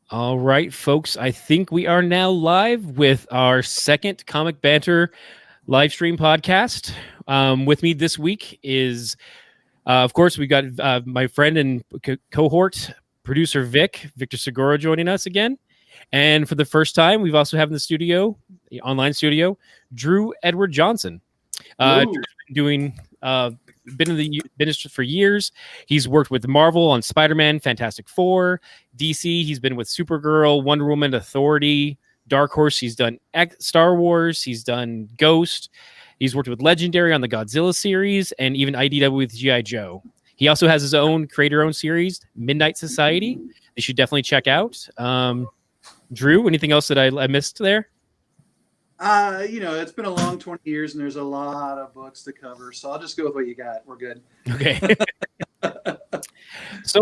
All right, folks. I think we are now live with our second Comic Banter live stream podcast. With me this week is, of course, we got my friend and cohort, producer Victor Segura, joining us again. And for the first time, we've also have in the studio, the online studio, Drew Edward Johnson. Drew's been doing been in the industry for years. He's worked with Marvel on Spider-Man, Fantastic Four, DC. He's been with Supergirl, Wonder Woman, Authority, Dark Horse. He's done Star Wars. He's done Ghost. He's worked with Legendary on the Godzilla series and even IDW with G.I. Joe. He also has his own creator-owned series, Midnight Society. You should definitely check out. Drew, anything else that I missed there? It's been a long 20 years and there's a lot of books to cover. So I'll just go with what you got. We're good. Okay. So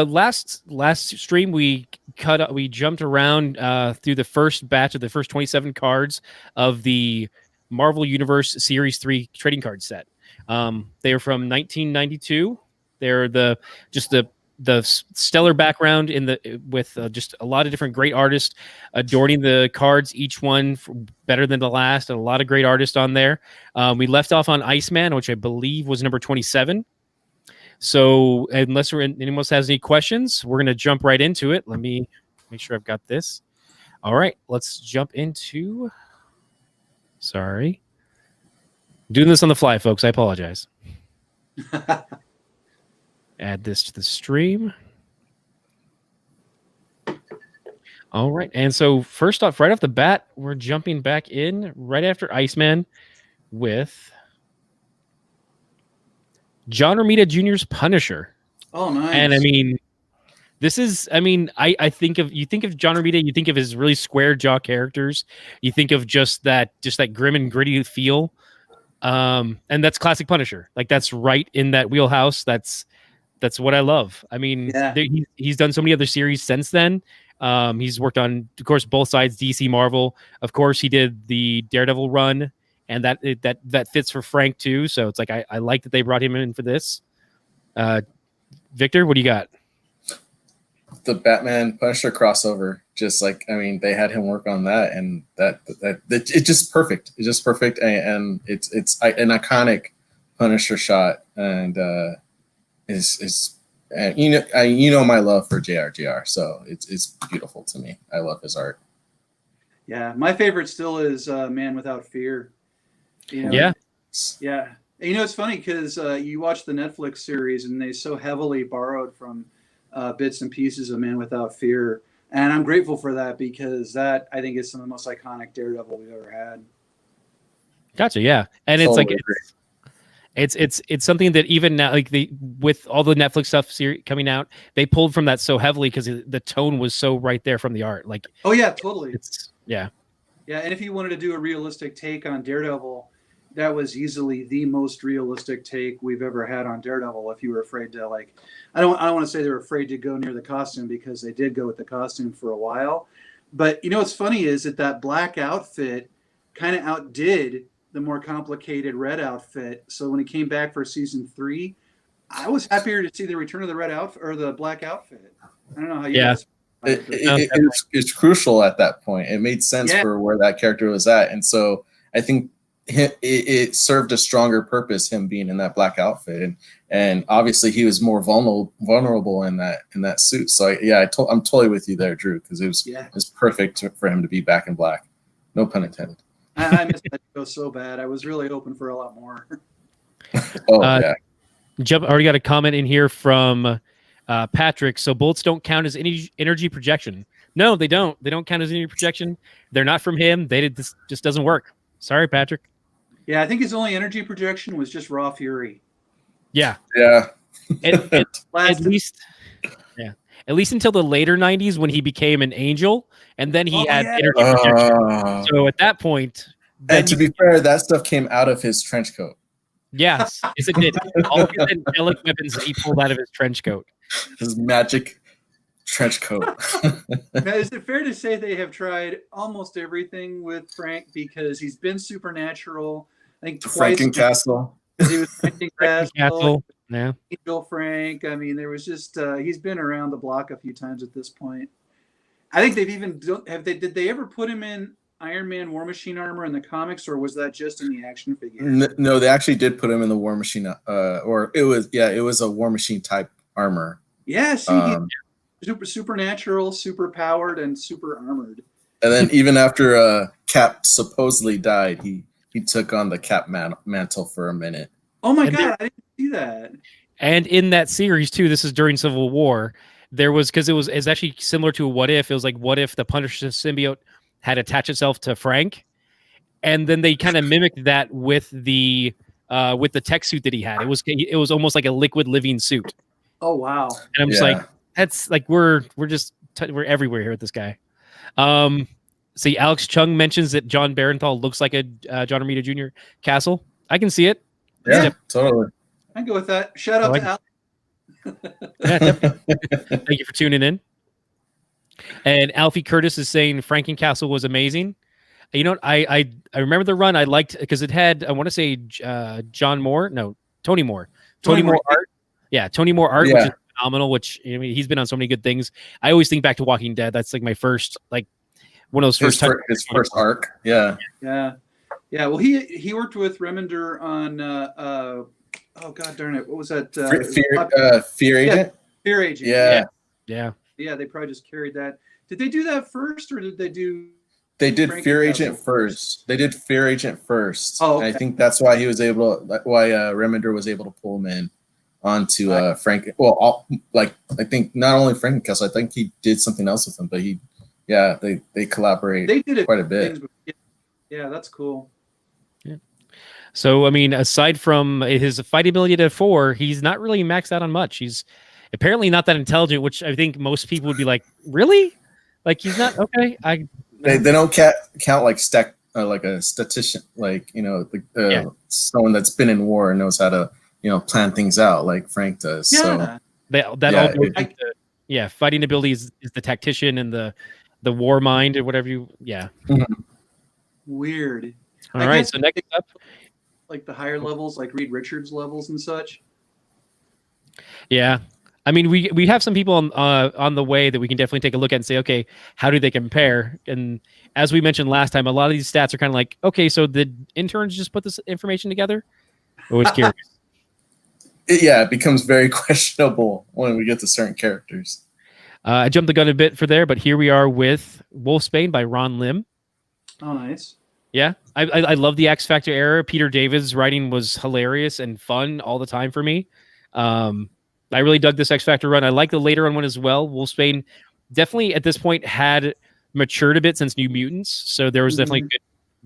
last stream we jumped around through the first batch of the first 27 cards of the Marvel Universe Series 3 trading card set. They are from 1992. They're the stellar background with just a lot of different great artists adorning the cards, each one better than the last, and a lot of great artists on there. We left off on Iceman, which I believe was number 27. So unless anyone else has any questions, we're going to jump right into it. Let me make sure I've got this. All right, let's jump into... Sorry. Doing this on the fly, folks. I apologize. Add this to the stream. All right. And so first off, right off the bat, we're jumping back in right after Iceman with John Romita Jr.'s Punisher. Oh, nice. And I mean, this is, I think of John Romita, you think of his really square jaw characters. You think of just that grim and gritty feel. And that's classic Punisher. Like that's right in that wheelhouse. That's what I love. I mean, yeah. He's done so many other series since then. He's worked on, of course, both sides, DC, Marvel. Of course, he did the Daredevil run, and that fits for Frank too. So it's like I like that they brought him in for this. Victor, what do you got? The Batman Punisher crossover, they had him work on that, and that it's just perfect. It's just perfect, and it's an iconic Punisher shot, and is my love for JRJR, so it's beautiful to me. I love his art. Yeah, my favorite still is Man Without Fear. Yeah. It's funny because you watch the Netflix series and they so heavily borrowed from bits and pieces of Man Without Fear, and I'm grateful for that because that I think is some of the most iconic Daredevil we've ever had. Gotcha. Yeah, and totally it's like it's something that even now, like with all the Netflix stuff coming out, they pulled from that so heavily because the tone was so right there from the art. Like, oh yeah, totally. Yeah. And if you wanted to do a realistic take on Daredevil, that was easily the most realistic take we've ever had on Daredevil. If you were afraid to I don't want to say they were afraid to go near the costume because they did go with the costume for a while. But what's funny is that black outfit kind of outdid the more complicated red outfit. So when he came back for season 3, I was happier to see the return of the red outfit or the black outfit. I don't know how you guys. It's crucial at that point. It made sense for where that character was at, and so I think it served a stronger purpose, him being in that black outfit, and obviously he was more vulnerable in that suit. So I'm totally with you there, Drew, because it was perfect for him to be back in black. No pun intended. I missed that show so bad. I was really hoping for a lot more. Already got a comment in here from Patrick. So bullets don't count as any energy projection. No, they don't. They don't count as energy projection. They're not from him. This just doesn't work. Sorry, Patrick. Yeah, I think his only energy projection was just raw fury. Yeah. At least until the later 90s when he became an angel, and then he had energy projection. So at that point... And to be fair, that stuff came out of his trench coat. Yes, it did. All of his angelic weapons he pulled out of his trench coat. His magic trench coat. Now, is it fair to say they have tried almost everything with Frank because he's been supernatural? I think twice. Frankencastle. He was Frankencastle. Yeah. Angel Frank. I mean, there was just he's been around the block a few times at this point. I think they've even did they ever put him in Iron Man War Machine armor in the comics, or was that just in the action figure? No, they actually did put him in the War Machine, or it was a War Machine type armor. Yeah, see, he's supernatural, super powered, and super armored. And then even after Cap supposedly died, he took on the Cap mantle for a minute. Oh my god, I didn't see that. And in that series too, this is during Civil War. There was, because it's actually similar to a What If. It was like, what if the Punisher symbiote had attached itself to Frank, and then they kind of mimicked that with the tech suit that he had. It was almost like a liquid living suit. Oh wow! And I'm just like, that's like we're everywhere here with this guy. See, Alex Chung mentions that John Barenthal looks like a John Romita Jr. Castle. I can see it. Yeah, totally. I can go with that. Shout out to Alex. Yeah, thank you for tuning in. And Alfie Curtis is saying Frankencastle was amazing. You know, I remember the run I liked because it had, I want to say Tony Moore art. Yeah, Tony Moore art, which is phenomenal. Which, I mean, he's been on so many good things. I always think back to Walking Dead. That's like my first, like one of those his first arc. Yeah. Well, he worked with Remender on oh god darn it, what was that? Fear Agent. Fear Agent. Yeah. They probably just carried that. Did they do that first, or did they do? They did Fear Agent first. They did Fear Agent first. Oh, okay. And I think that's why Remender was able to pull him in onto Frank. Well, I think not only Frankencastle, I think he did something else with him, but they collaborate. They did it quite a bit. Yeah, that's cool. Yeah. So I mean, aside from his fight ability to 4, he's not really maxed out on much. He's apparently not that intelligent, which I think most people would be like, really? Like he's not okay. They don't count like like a statistician, like someone that's been in war and knows how to plan things out like Frank does. Yeah. So fighting ability is the tactician and the war mind or whatever you. Yeah. Weird. All right. So next up, like the higher levels, like Reed Richards levels and such. Yeah. I mean, we have some people on the way that we can definitely take a look at and say, okay, how do they compare? And as we mentioned last time, a lot of these stats are kind of like, okay, so did interns just put this information together? Always curious. It becomes very questionable when we get to certain characters. I jumped the gun a bit for there, but here we are with Wolfsbane by Ron Lim. Oh, nice. Yeah, I love the X Factor era. Peter David's writing was hilarious and fun all the time for me. I really dug this X Factor run. I like the later one as well. Wolfsbane definitely at this point had matured a bit since New Mutants, so there was definitely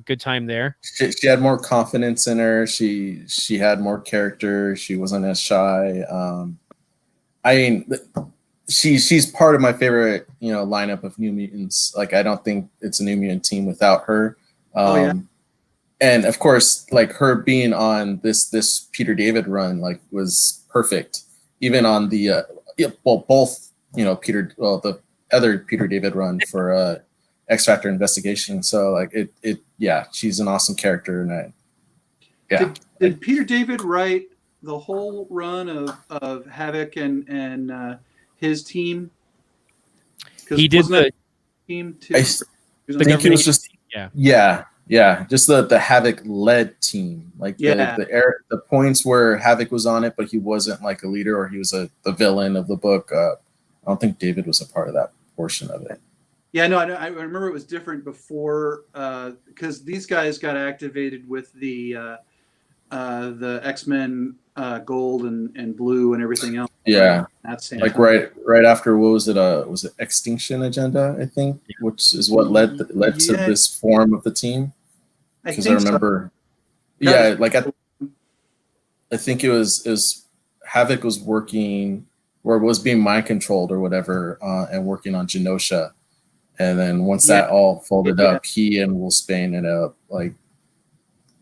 good time there. She had more confidence in her. She had more character. She wasn't as shy. I mean, she's part of my favorite lineup of New Mutants. Like I don't think it's a New Mutant team without her. And of course, like her being on this Peter David run was perfect. Even on the both the other Peter David run for X Factor Investigation. So she's an awesome character, and Did Peter David write the whole run of Havoc and his team? He did the team too. I think it was just just the Havoc led team. The points where Havoc was on it, but he wasn't like a leader, or he was the villain of the book. I don't think David was a part of that portion of it. Yeah, no, I remember it was different before because these guys got activated with the X-Men Gold and Blue and everything else. Yeah, that's right after what was it Extinction Agenda, I think, which is what led to this form of the team. Because I remember, I think it was Havoc was working or was being mind controlled or whatever, and working on Genosha, and then once that all folded up, he and Wolfsbane ended up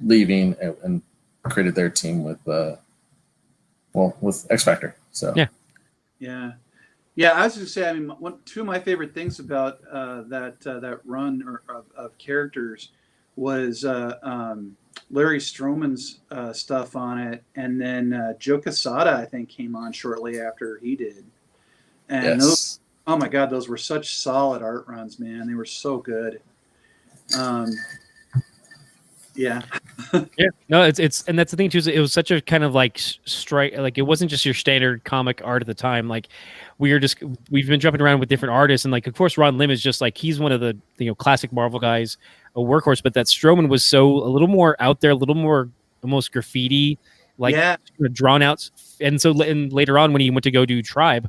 leaving and created their team with X Factor. So yeah. I was going to say, I mean, two of my favorite things about that run of characters was Larry Stroman's stuff on it, and then Joe Quesada, I think, came on shortly after he did, and Oh my God, those were such solid art runs, man. They were so good. Yeah. Yeah, no, it's and that's the thing too. Is it was such a kind of like strike. Like it wasn't just your standard comic art at the time. Like we've been jumping around with different artists, and like of course Ron Lim is just like he's one of the classic Marvel guys, a workhorse. But that Strowman was so a little more out there, a little more almost graffiti, like Yeah. drawn out. And so and later on when he went to go do Tribe,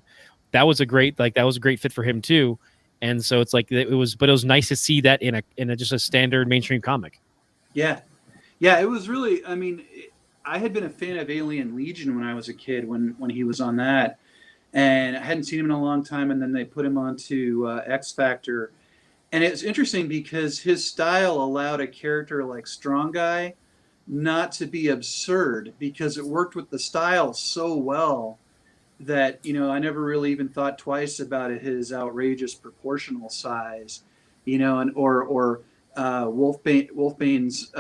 that was a great fit for him too. And so it's like it was nice to see that in a just a standard mainstream comic. Yeah. Yeah. It was really, I mean, I had been a fan of Alien Legion when I was a kid when he was on that. And I hadn't seen him in a long time. And then they put him onto X Factor. And it's interesting because his style allowed a character like Strong Guy not to be absurd because it worked with the style so well that I never really even thought twice about his outrageous proportional size, and or Wolfbane's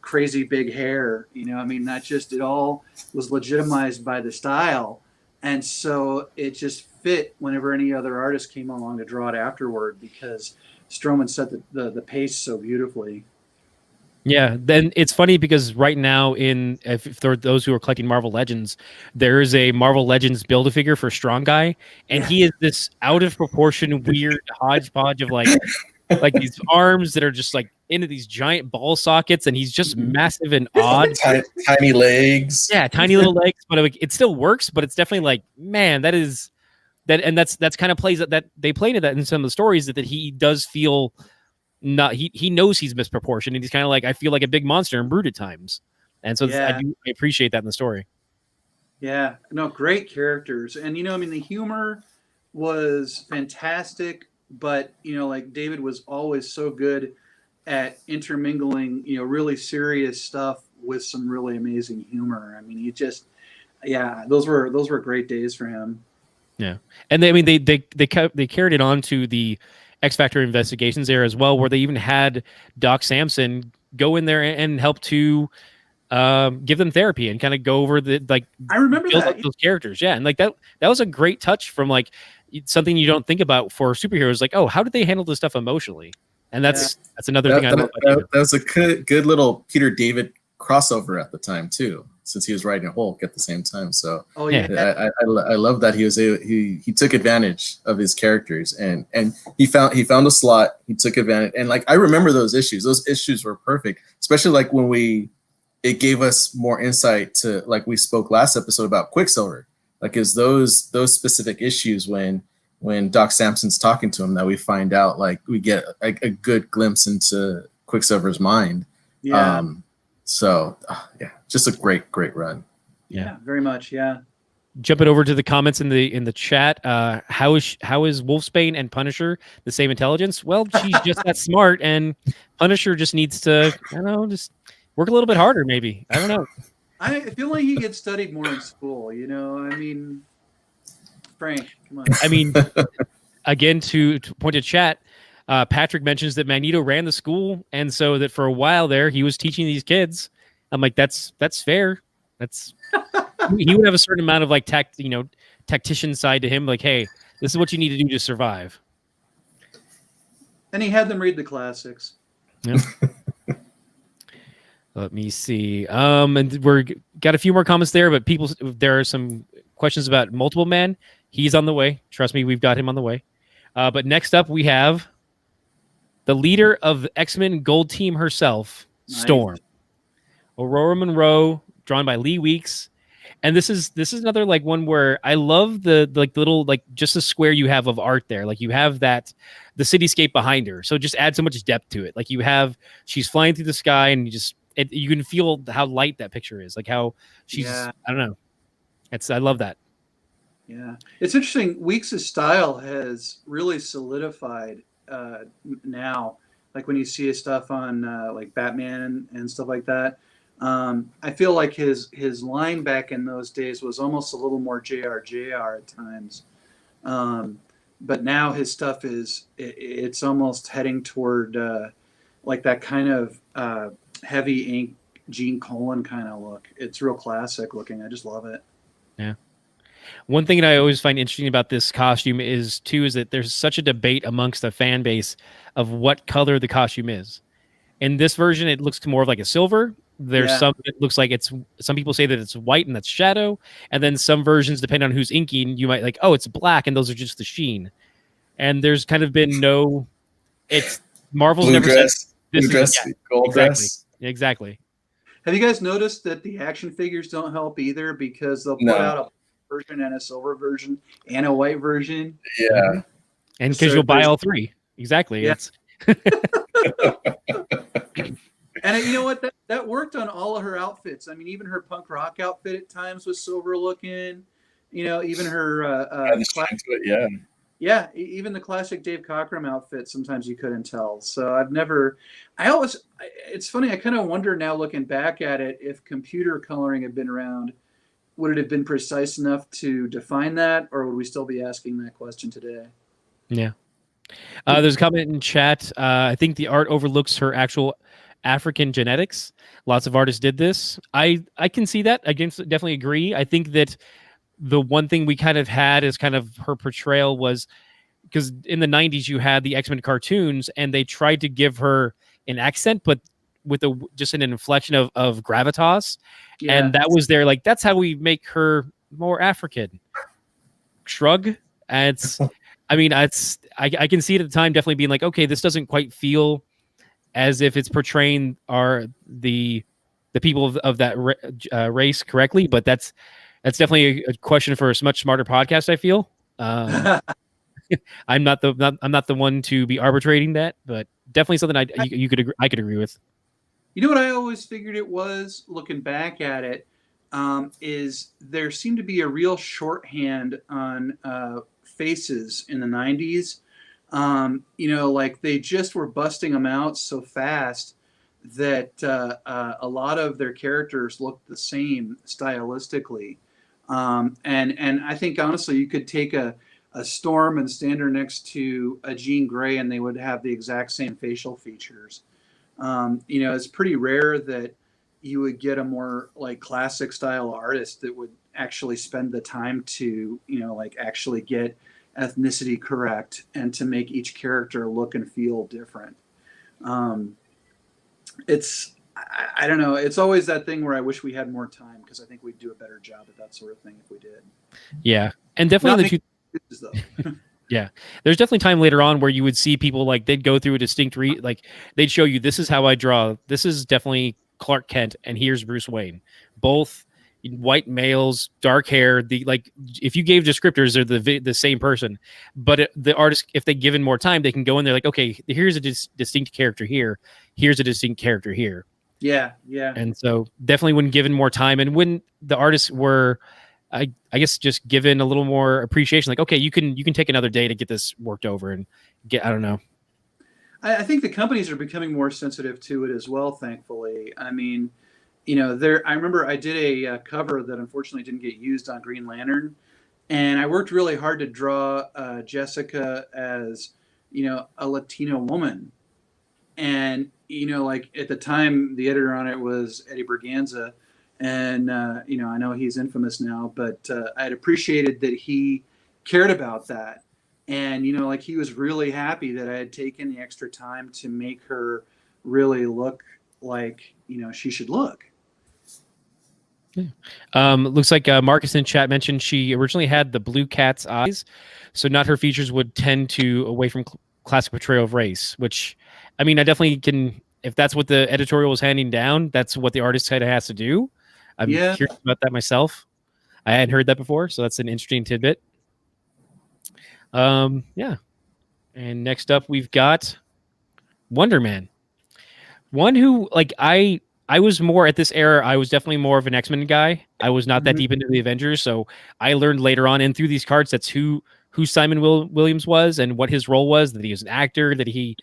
crazy big hair. I mean, that just it all was legitimized by the style, and so it just fit whenever any other artist came along to draw it afterward because Strowman set the pace so beautifully. Yeah, then it's funny because right now, if there are those who are collecting Marvel Legends, there is a Marvel Legends Build-A-Figure for Strong Guy, and he is this out of proportion, weird hodgepodge of like these arms that are just like into these giant ball sockets, and he's just massive and odd. Tiny legs. Yeah, tiny little legs, but it still works. But it's definitely like, man, that's kind of plays that they play into that in some of the stories that he does feel. Not he knows he's misproportioned, and he's kind of like I feel like a big monster and brute at times, and so I appreciate that in the story. Yeah, no, great characters, and I mean, the humor was fantastic, but like David was always so good at intermingling, really serious stuff with some really amazing humor. I mean, those were great days for him. Yeah, and they carried it on to the X Factor investigations there as well, where they even had Doc Samson go in there and help to give them therapy and kind of go over I remember that those characters. Yeah, and like that was a great touch from like something you don't think about for superheroes. Like, oh, how did they handle this stuff emotionally? And that's another thing I love about David. That was a good little Peter David crossover at the time too, since he was writing Hulk at the same time. So I love that he took advantage of his characters and he found a slot. He took advantage, and like I remember those issues. Those issues were perfect, especially like when it gave us more insight to, like we spoke last episode about Quicksilver. Like is those specific issues when Doc Samson's talking to him that we find out, like we get like a good glimpse into Quicksilver's mind. Yeah. So just a great run. Yeah, very much. Yeah. Jumping over to the comments in the chat, how is Wolfsbane and Punisher the same intelligence? Well, she's just that smart, and Punisher just needs to, I don't know, just work a little bit harder, maybe. I don't know. I feel like he gets studied more in school. I mean, Frank, come on. I mean, again, to point to chat, Patrick mentions that Magneto ran the school, and so that for a while there, he was teaching these kids. I'm like, that's fair. That's he would have a certain amount of like tactician side to him. Like, hey, this is what you need to do to survive. And he had them read the classics. Yeah. Let me see. And we're got a few more comments there, but there are some questions about Multiple Man. He's on the way. Trust me, we've got him on the way. But next up, we have the leader of the X-Men Gold Team herself, Storm. Nice. Aurora Monroe, drawn by Lee Weeks. And this is another like one where I love the little like just the square you have of art there. Like you have the cityscape behind her. So just add so much depth to it. Like she's flying through the sky and you can feel how light that picture is. Like how she's I don't know. I love that. Yeah. It's interesting. Weeks' style has really solidified now. Like when you see his stuff on like Batman and stuff like that. I feel like his line back in those days was almost a little more JR at times. But now his stuff it's almost heading toward like that kind of heavy ink Gene Colan kind of look. It's real classic looking. I just love it. Yeah. One thing that I always find interesting about this costume is that there's such a debate amongst the fan base of what color the costume is. In this version, it looks more of like a silver. There's some it looks like it's, some people say that it's white and that's shadow, and then some versions, depending on who's inking, you might like, oh, it's black and those are just the sheen. And there's kind of been no, it's Marvel's blue never dress, said this blue dress, gold exactly, dress. Exactly. Have you guys noticed that the action figures don't help either, because they'll put out a version and a silver version and a white version? Yeah. And because you'll buy all three. Exactly. Yeah. It's and you know what? That worked on all of her outfits. I mean, even her punk rock outfit at times was silver looking. You know, even her even the classic Dave Cockrum outfit, sometimes you couldn't tell. So it's funny, I kind of wonder now, looking back at it, if computer coloring had been around, would it have been precise enough to define that, or would we still be asking that question today? Yeah. There's a comment in chat. I think the art overlooks her actual African genetics. Lots of artists did this. I can see that. I can definitely agree. I think that the one thing we kind of had is kind of her portrayal was, because in the 90s you had the X-Men cartoons and they tried to give her an accent, but with just an inflection of gravitas. Yeah. And that was their, like, that's how we make her more African. Shrug. And it's, I mean, I can see it at the time definitely being like, okay, this doesn't quite feel as if it's portraying the people of that race correctly, but that's definitely a question for a much smarter podcast, I feel. I'm not the one to be arbitrating that, but definitely something I could agree with. You know what I always figured it was, looking back at it, is there seemed to be a real shorthand on faces in the 90s. You know, like they just were busting them out so fast that a lot of their characters looked the same stylistically. And I think, honestly, you could take a Storm and stand her next to a Jean Grey and they would have the exact same facial features. You know, it's pretty rare that you would get a more like classic style artist that would actually spend the time to, you know, like actually get ethnicity correct and to make each character look and feel different. I don't know. It's always that thing where I wish we had more time, because I think we'd do a better job at that sort of thing if we did. Yeah. And definitely yeah, there's definitely time later on where you would see people like they'd go through a distinct like they'd show you, this is how I draw. This is definitely Clark Kent, and here's Bruce Wayne. Both white males, dark hair. Like if you gave descriptors, they're the same person. But the artist, if they given more time, they can go in there like, okay, here's a distinct character here. Here's a distinct character here. Yeah, yeah. And so definitely when given more time, and when the artists were, I guess, just given a little more appreciation, like, okay, you can take another day to get this worked over and get, I don't know. I think the companies are becoming more sensitive to it as well, thankfully. I mean, you know, I remember I did a cover that unfortunately didn't get used on Green Lantern, and I worked really hard to draw Jessica as, you know, a Latino woman. And, you know, like at the time, the editor on it was Eddie Berganza. And, you know, I know he's infamous now, but I had appreciated that he cared about that. And, you know, like he was really happy that I had taken the extra time to make her really look like, you know, she should look. Looks like Marcus in chat mentioned she originally had the blue cat's eyes, so not her features would tend to away from classic portrayal of race, which, I mean, I definitely can, if that's what the editorial was handing down, that's what the artist kind of has to do. I'm curious about that myself. I hadn't heard that before, so that's an interesting tidbit. Yeah. And next up, we've got Wonder Man. One who, like, I was more at this era, I was definitely more of an X-Men guy. I was not that deep into the Avengers, so I learned later on and through these cards that's who Simon Williams was and what his role was, that he was an actor, that he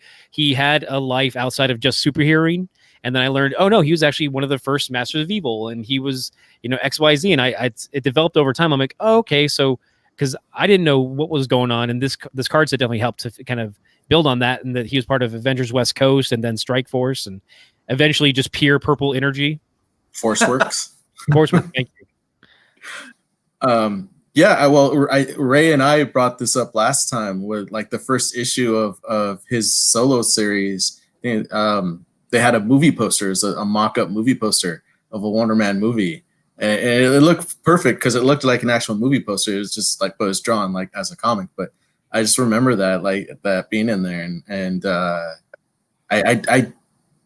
had a life outside of just superheroing. And then I learned, oh no, he was actually one of the first Masters of Evil, and he was, you know, XYZ. And it developed over time. I'm like, oh, okay, so because I didn't know what was going on, and this card set definitely helped to kind of build on that, and that he was part of Avengers West Coast and then Strike Force, and eventually just pure purple energy. Forceworks. Forceworks. Thank you. Yeah, Ray and I brought this up last time with like the first issue of his solo series. They had a movie poster, a mock-up movie poster of a Wonder Man movie, and it looked perfect because it looked like an actual movie poster. It was just like, but it was drawn like as a comic. But I just remember that being in there, and I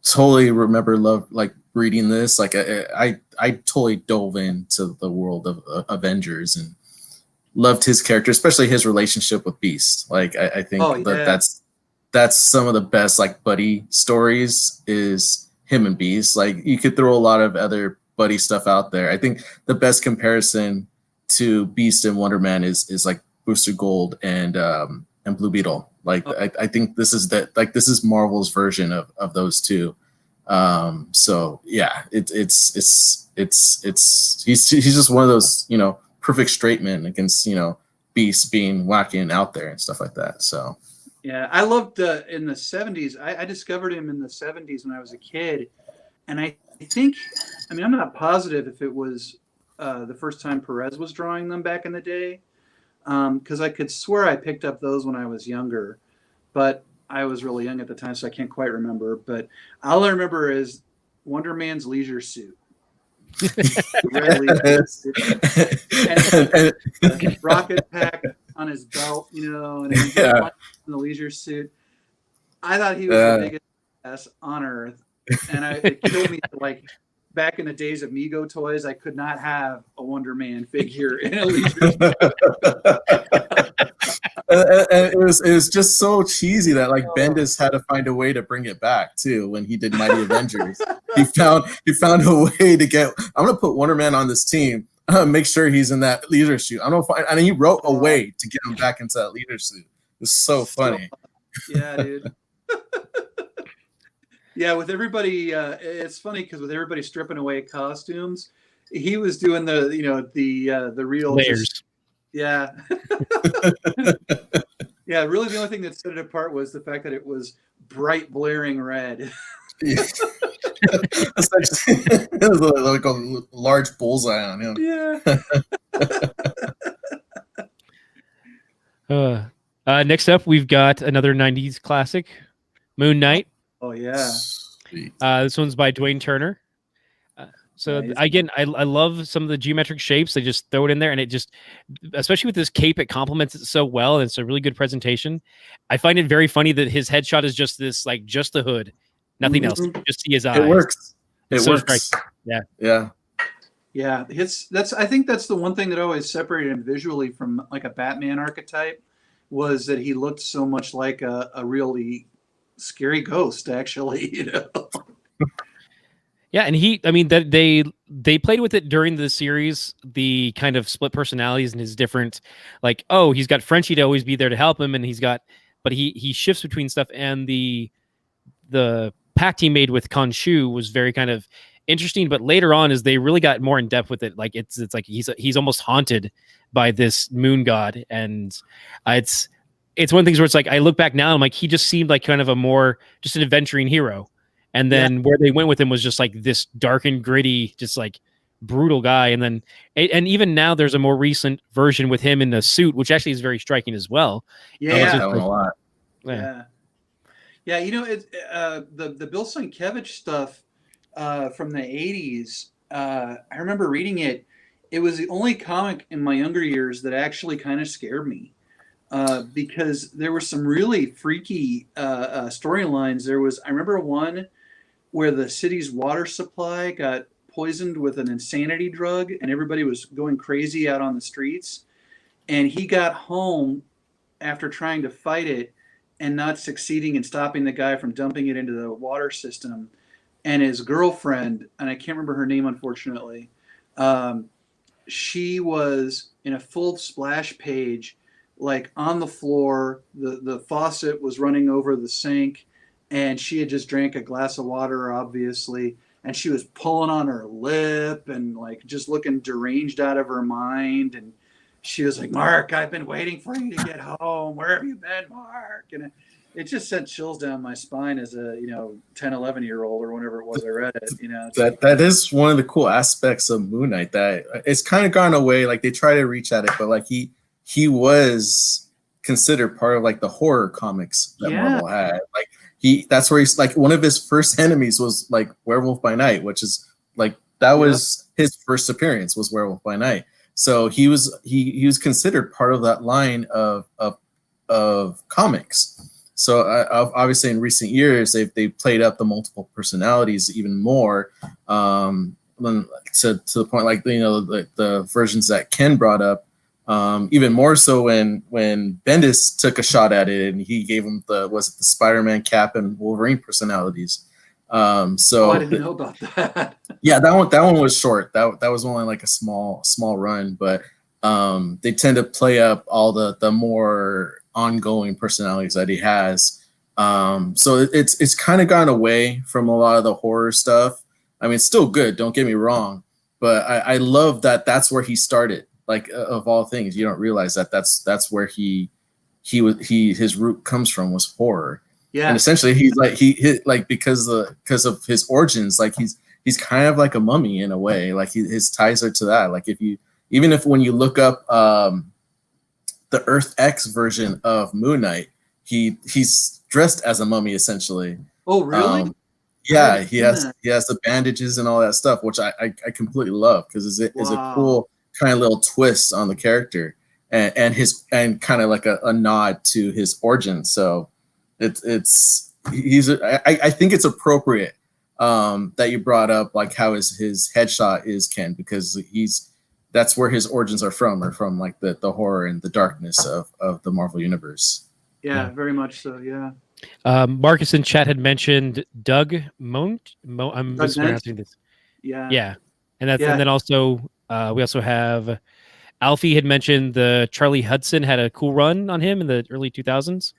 totally remember reading this. Like I totally dove into the world of Avengers and loved his character, especially his relationship with Beast. Like I think that's some of the best like buddy stories is him and Beast. Like you could throw a lot of other buddy stuff out there. I think the best comparison to Beast and Wonder Man is like Booster Gold and Blue Beetle. Like I think this is Marvel's version of those two. So yeah, he's just one of those, perfect straight men against, Beast being wacky and out there and stuff like that. So yeah, I loved in the 70s. I discovered him in the 70s when I was a kid, and I think, I'm not positive if it was the first time Perez was drawing them back in the day, because I could swear I picked up those when I was younger, but I was really young at the time, so I can't quite remember. But all I remember is Wonder Man's leisure suit. Red leisure suit. And rocket pack on his belt, and he's in the leisure suit. I thought he was the biggest ass on earth, and it killed me. Like back in the days of Mego toys, I could not have a Wonder Man figure in a leisure suit. And it was just so cheesy that like Bendis had to find a way to bring it back too. When he did Mighty Avengers, he found a way to get. I'm gonna put Wonder Man on this team. Make sure he's in that leader suit. And he wrote a way to get him back into that leader suit. It's so funny. Yeah, dude. Yeah, with everybody, it's funny because with everybody stripping away costumes, he was doing the real layers. Yeah. Yeah, really the only thing that set it apart was the fact that it was bright blaring red. Yeah. It was like a large bullseye on him. Yeah. Next up, we've got another 90s classic, Moon Knight. Oh, yeah. This one's by Dwayne Turner. Again, I love some of the geometric shapes. They just throw it in there, and it just, especially with this cape, it complements it so well. And it's a really good presentation. I find it very funny that his headshot is just this, like just the hood, nothing else. Just see his eyes. It works. It works. Yeah. I think that's the one thing that always separated him visually from like a Batman archetype, was that he looked so much like a really scary ghost, actually. Yeah, and they played with it during the series, the kind of split personalities and his different, like, he's got Frenchie to always be there to help him, and but he shifts between stuff, and the pact he made with Khonshu was very kind of interesting. But later on, as they really got more in depth with it, like it's like he's almost haunted by this moon god, and it's one of the things where it's like I look back now, and I'm like, he just seemed like kind of just an adventuring hero. And then where they went with him was just like this dark and gritty, just like brutal guy. And then, and even now there's a more recent version with him in a suit, which actually is very striking as well. Yeah. A lot. Yeah. It's the Bill Sienkiewicz stuff from the 80s. I remember reading it. It was the only comic in my younger years that actually kind of scared me. Because there were some really freaky storylines. I remember one where the city's water supply got poisoned with an insanity drug, and everybody was going crazy out on the streets. And he got home after trying to fight it and not succeeding in stopping the guy from dumping it into the water system. And his girlfriend, and I can't remember her name, unfortunately, she was in a full splash page, like on the floor. The faucet was running over the sink, and she had just drank a glass of water, obviously, and she was pulling on her lip and like just looking deranged out of her mind. And she was like, "Mark, I've been waiting for you to get home. Where have you been, Mark?" And it just sent chills down my spine as a 10, 11-year-old or whenever it was I read it. That is one of the cool aspects of Moon Knight, that it's kind of gone away. Like they try to reach at it, but like he was considered part of like the horror comics that Marvel had. Like that's where he's like, one of his first enemies was like Werewolf by Night, which is like that was his first appearance, was Werewolf by Night. So he was considered part of that line of comics. So obviously in recent years they've played up the multiple personalities even more, to the point, like the versions that Ken brought up, even more so when Bendis took a shot at it and he gave him the Spider-Man, Cap, and Wolverine personalities. So I didn't know about that. Yeah, that one was short. That was only like a small run, but they tend to play up all the more ongoing personalities that he has. So it's kind of gone away from a lot of the horror stuff. I mean, it's still good, don't get me wrong, but I love that that's where he started. Like of all things, you don't realize that's where his root comes from, was horror. Yeah, and essentially he's like like because of his origins, like he's kind of like a mummy in a way. Like his ties are to that. Like when you look up the Earth X version of Moon Knight, he's dressed as a mummy essentially. Oh, really? Yeah, he has the bandages and all that stuff, which I completely love, because it's a cool kind of little twist on the character, and kind of like a nod to his origin. So I think it's appropriate that you brought up like how his headshot is Ken, because that's where his origins are from like the horror and the darkness of the Marvel universe. Yeah, very much so. Yeah. Marcus in chat had mentioned Doug Mont. I'm mispronouncing this. Yeah, and and then also we also have Alfie had mentioned the Charlie Hudson had a cool run on him in the early 2000s.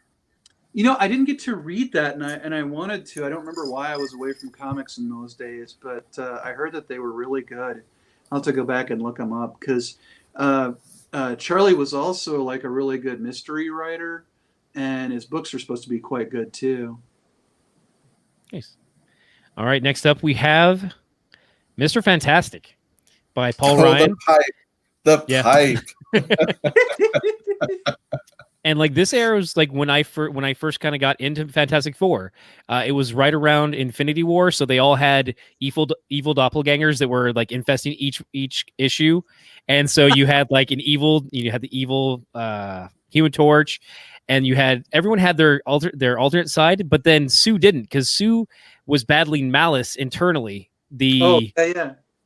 I didn't get to read that, and I wanted to. I don't remember why I was away from comics in those days, but I heard that they were really good. I'll have to go back and look them up, because Charlie was also like a really good mystery writer, and his books are supposed to be quite good too. Nice. All right, next up we have Mr. Fantastic by Paul Ryan. The pipe. And like this era was like when I first kind of got into Fantastic Four. It was right around Infinity War, so they all had evil doppelgangers that were like infesting each issue, and so you had like the evil Human Torch, and everyone had their alternate side, but then Sue didn't, because Sue was battling malice internally.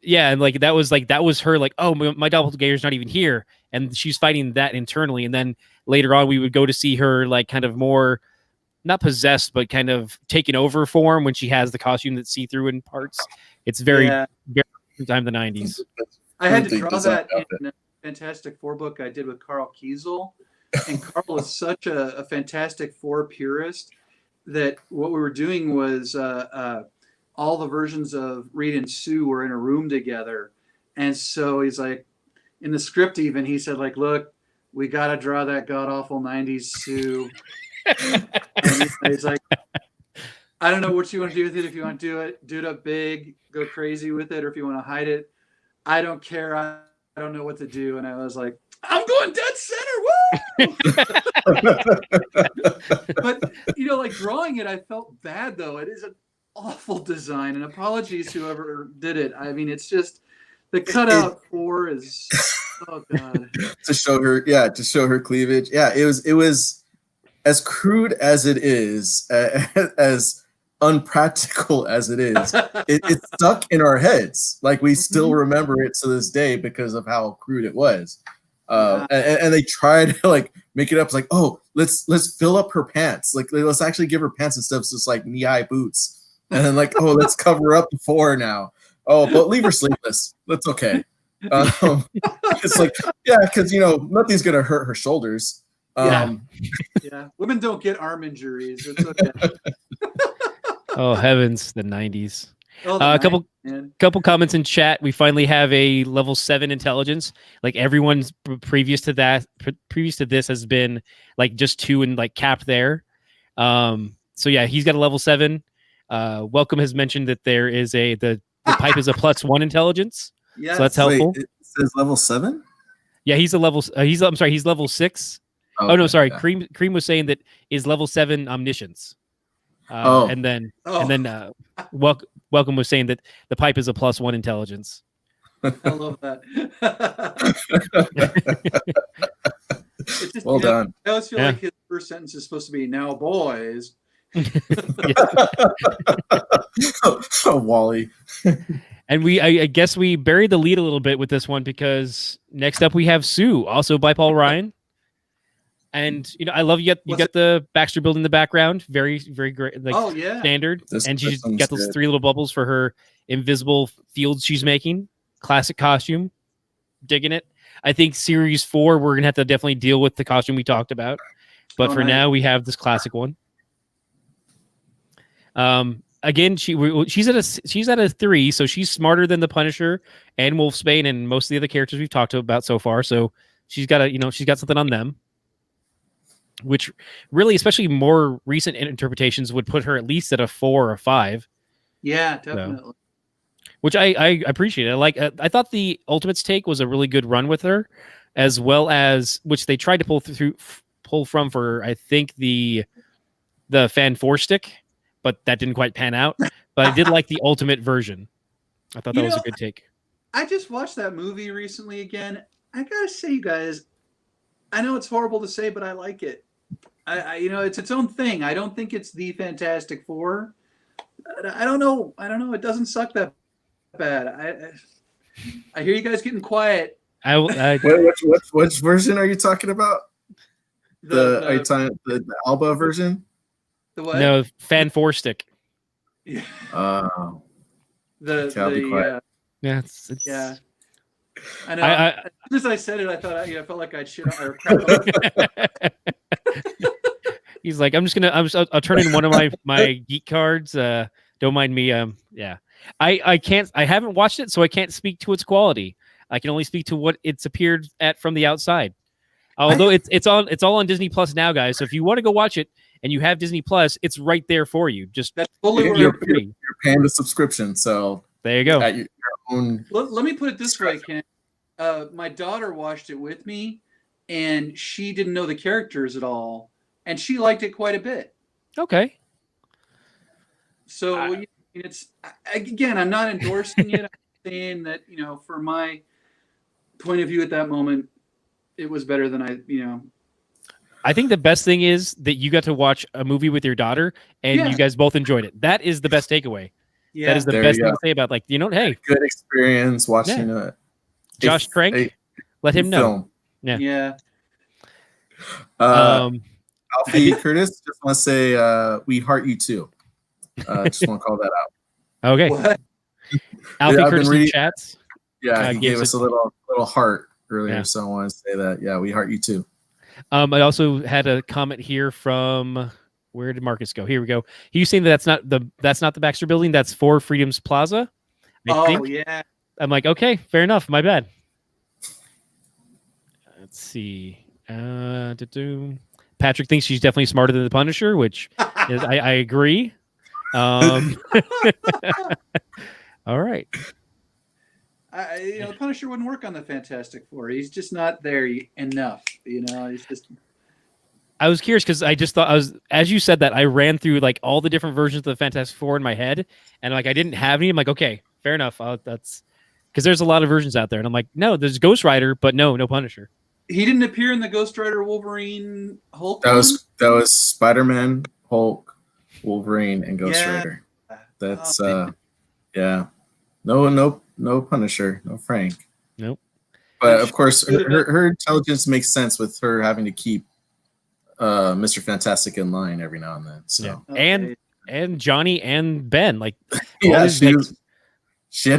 Yeah, and like that was her, like, oh, my doppelganger's not even here, and she's fighting that internally. And then later on, we would go to see her like kind of more, not possessed, but kind of taken over form when she has the costume that's see-through in parts. It's very time the 90s. I had to draw that in a Fantastic Four book I did with Carl Kiesel, and Carl is such a Fantastic Four purist that what we were doing was all the versions of Reed and Sue were in a room together. And so he's like, in the script even, he said, like, look, we got to draw that god-awful 90s Sue. And he's like, I don't know what you want to do with it. If you want to do it up big, go crazy with it, or if you want to hide it, I don't care. I don't know what to do. And I was like, I'm going dead center. Woo! But, like drawing it, I felt bad, though. It is an awful design, and apologies to whoever did it. I mean, it's just the cutout four is oh god. to show her cleavage. Yeah, it was as crude as it is, as unpractical as it is. It's stuck in our heads. Like we still remember it to this day because of how crude it was. And they tried to like make it up. It's like, oh, let's fill up her pants. Like let's actually give her pants and stuff. So it's like knee-high boots. And then like, oh, let's cover up the floor now. Oh, but leave her sleeveless. That's okay. It's like, yeah, because nothing's gonna hurt her shoulders. Yeah, women don't get arm injuries. It's okay. Oh heavens, the 90s. A couple comments in chat. We finally have a level 7 intelligence. Like everyone's previous to this has been like just 2 and like capped there. So yeah, he's got a level 7. Welcome has mentioned that there is the pipe is a +1 intelligence. Yes. So that's helpful. Wait, it says level 7? Yeah, he's level 6. Oh, Oh no, okay, sorry. yeah. Cream was saying that is level 7 omniscience. Oh. And then Welcome was saying that the pipe is a +1 intelligence. I love that. It's just, Well done. I always feel like his first sentence is supposed to be, "Now, boys." Wally. And I guess we buried the lead a little bit with this one because next up we have Sue, also by Paul Ryan. And I love you got the Baxter building in the background, very very great, like standard. And she's got those 3 little bubbles for her invisible fields she's making. Classic costume, digging it. I think series 4 we're gonna have to definitely deal with the costume we talked about, but for now we have this classic one. Again, she's at a 3, so she's smarter than the Punisher and Wolfsbane and most of the other characters we've talked about so far. So she's got something on them, which really, especially more recent interpretations, would put her at least at a 4 or a 5. Yeah, definitely. So, which I appreciate. I thought the Ultimates take was a really good run with her, as well as which they tried to pull from for I think the Fan 4 stick. But that didn't quite pan out. But I did like the Ultimate version. I thought that was a good take. I just watched that movie recently again. I gotta say, you guys, I know it's horrible to say, but I like it. I it's its own thing. I don't think it's the Fantastic Four. I don't know. It doesn't suck that bad. I hear you guys getting quiet. Which version are you talking about? Are you talking the Alba version? The what? No, Fan 4 stick. Yeah. I'll be quiet. Yeah. Yeah. I know. As soon as I said it, I thought I felt like I'd shit on or crap. He's like, I'll turn in one of my geek cards. Don't mind me. Yeah. I haven't watched it, so I can't speak to its quality. I can only speak to what it's appeared at from the outside. Although it's all on Disney Plus now, guys. So if you want to go watch it and you have Disney Plus, it's right there for you. Just that's totally you're paying the subscription, so there you go. At your own... Let me put it this way, Ken. My daughter watched it with me, and she didn't know the characters at all, and she liked it quite a bit. Okay. So it's again, I'm not endorsing it. I'm saying that for my point of view at that moment, it was better than I think the best thing is that you got to watch a movie with your daughter and you guys both enjoyed it. That is the best takeaway. Yeah, that is the best thing to say about hey, good experience watching it. Josh Trank, let him know. Film. Yeah. Alfie Curtis, just want to say we heart you too. Just want to call that out. Okay. What? Alfie Curtis in chats. Yeah, he gave us a little heart earlier, so I want to say that. Yeah, we heart you too. I also had a comment here from where did Marcus go? Here we go. He was saying that's not the Baxter Building. That's 4 Freedoms Plaza. I think. Yeah. I'm like, okay, fair enough. My bad. Let's see. Patrick thinks she's definitely smarter than the Punisher, which is, I agree. All right. The Punisher wouldn't work on the Fantastic Four. He's just not there enough. He's just. I was curious because I just thought as you said that, I ran through like all the different versions of the Fantastic Four in my head, and like I didn't have any. I'm like, okay, fair enough. That's because there's a lot of versions out there, and I'm like, no, there's Ghost Rider, but no Punisher. He didn't appear in the Ghost Rider Wolverine Hulk. That was Spider-Man, Hulk, Wolverine, and Ghost Rider. That's No Punisher, no Frank. Nope. But of course, her intelligence makes sense with her having to keep Mr. Fantastic in line every now and then. So and Johnny and Ben, like she had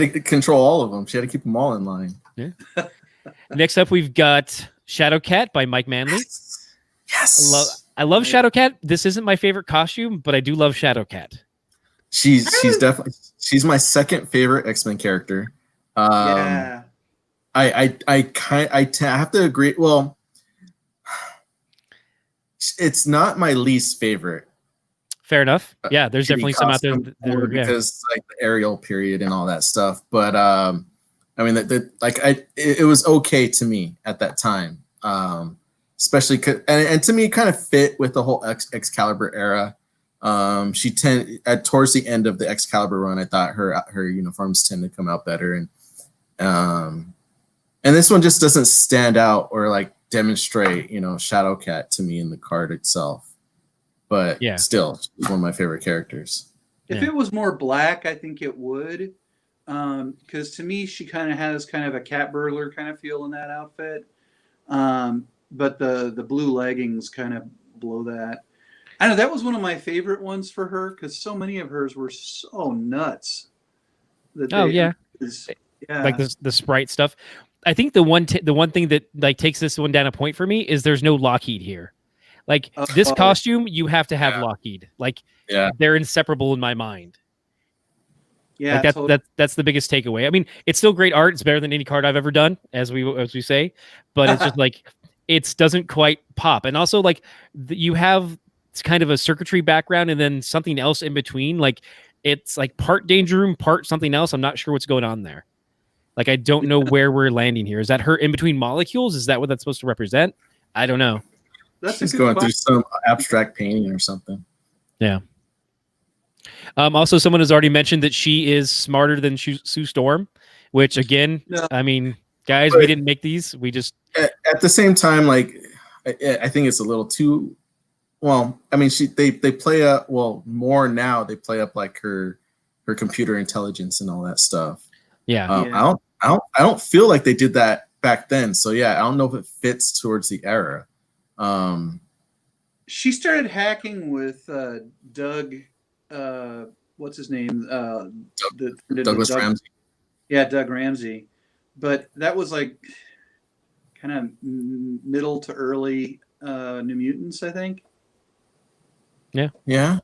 to control all of them. She had to keep them all in line. Yeah. Next up, we've got Shadowcat by Mike Manley. Yes. I love Shadowcat. This isn't my favorite costume, but I do love Shadowcat. She's definitely my second favorite X-Men character. I have to agree. Well, it's not my least favorite. Fair enough. Yeah, there's definitely some out there. Because like the aerial period and all that stuff. But I mean, it was okay to me at that time, especially and to me, it kind of fit with the whole Excalibur era. Towards the end of the Excalibur run, I thought her uniforms tend to come out better, and this one just doesn't stand out or like demonstrate, Shadowcat to me in the card itself. But still, she's one of my favorite characters. If it was more black, I think it would. Because to me, she kind of has kind of a cat burglar kind of feel in that outfit. But the blue leggings kind of blow that. I know that was one of my favorite ones for her because so many of hers were so nuts. Like the Sprite stuff. I think the one thing that like takes this one down a point for me is there's no Lockheed here. Like this costume, you have to have Lockheed. Like they're inseparable in my mind. Yeah, like that's the biggest takeaway. I mean, it's still great art. It's better than any card I've ever done, as we say. But it's just like it doesn't quite pop. And also like you have kind of a circuitry background and then something else in between. Like it's like part Danger Room, part something else. I'm not sure what's going on there. Like I don't know where we're landing here. Is that her in between molecules? Is that what that's supposed to represent? I don't know. She's going through some abstract painting or something. Yeah. Also, someone has already mentioned that she is smarter than Sue Storm, which again, I mean, guys, we didn't make these. We just at the same time, like I think it's a little too. Well, I mean, they play up more now. They play up like her computer intelligence and all that stuff. Yeah. I don't feel like they did that back then. So yeah, I don't know if it fits towards the era. She started hacking with Doug. What's his name? Douglas Ramsey. Yeah, Doug Ramsey. But that was like kind of middle to early New Mutants, I think. Yeah. Yeah.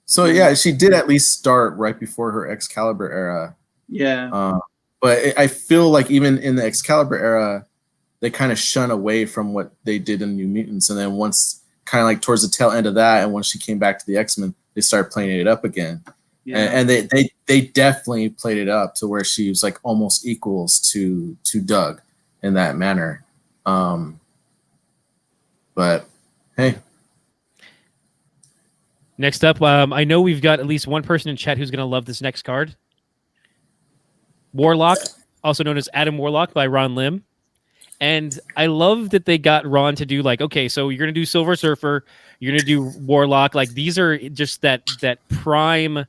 So yeah, she did at least start right before her Excalibur era. Yeah. But I feel like even in the Excalibur era, they kind of shun away from what they did in New Mutants. And then once kind of like towards the tail end of that, and when she came back to the X-Men, they started playing it up again. Yeah. And they definitely played it up to where she was like almost equals to Doug in that manner. But hey. Next up, I know we've got at least one person in chat who's going to love this next card. Warlock, also known as Adam Warlock by Ron Lim. And I love that they got Ron to do like, okay, so you're going to do Silver Surfer, you're going to do Warlock. Like these are just that prime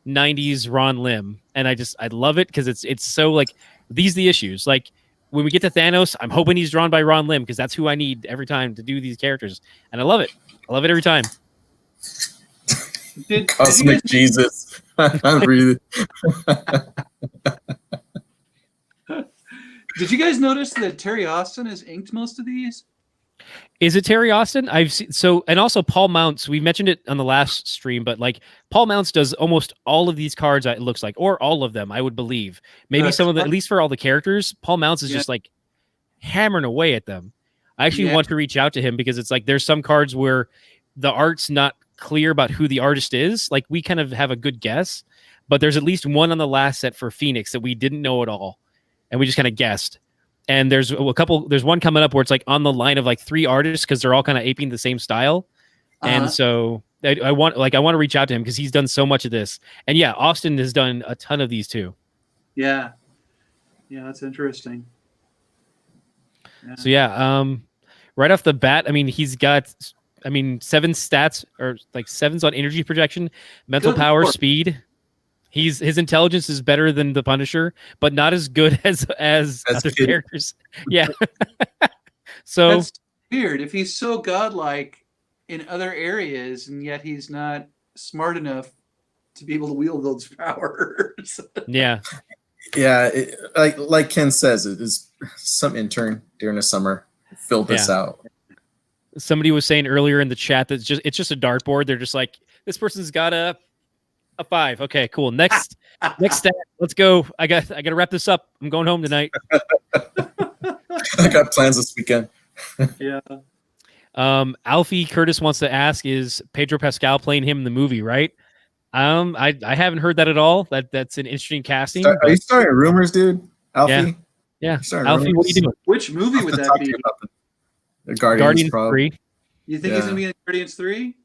90s Ron Lim. And I love it because it's so like, these are the issues. Like when we get to Thanos, I'm hoping he's drawn by Ron Lim because that's who I need every time to do these characters. And I love it. I love it every time. Cosmic Jesus. I'm breathing. Did you guys notice that Terry Austin has inked most of these? Is it Terry Austin? I've seen and also Paul Mounts. We mentioned it on the last stream, but like Paul Mounts does almost all of these cards. It looks like, or all of them, I would believe. Maybe some of the, at least for all the characters. Paul Mounts is just like hammering away at them. I actually want to reach out to him because it's like there's some cards where the art's not clear about who the artist is. Like we kind of have a good guess, but there's at least one on the last set for Phoenix that we didn't know at all. And we just kind of guessed. And there's one coming up where it's like on the line of like 3 artists because they're all kind of aping the same style. And so I want to reach out to him because he's done so much of this. And yeah, Austin has done a ton of these too. Yeah. Yeah, that's interesting. Yeah. So right off the bat, I mean, he's got 7 stats or like 7s on energy projection, mental power, speed. His intelligence is better than the Punisher, but not as good as other characters. Yeah. So that's weird. If he's so godlike in other areas, and yet he's not smart enough to be able to wield those powers. Yeah. Yeah. Like Ken says, it is some intern during the summer filled this out. Somebody was saying earlier in the chat that it's just a dartboard. They're just like, this person's got a 5. Okay, cool. Next stat. Let's go. I got to wrap this up. I'm going home tonight. I got plans this weekend. Yeah. Alfie Curtis wants to ask: is Pedro Pascal playing him in the movie? Right? I haven't heard that at all. That's an interesting casting. Are you starting rumors, dude? Yeah, Alfie? yeah. Starting Alfie, what are you rumors? doing? Which movie I'll would have to that talk to be? you about the Guardians, Guardians probably. 3. You think he's gonna be in Guardians 3?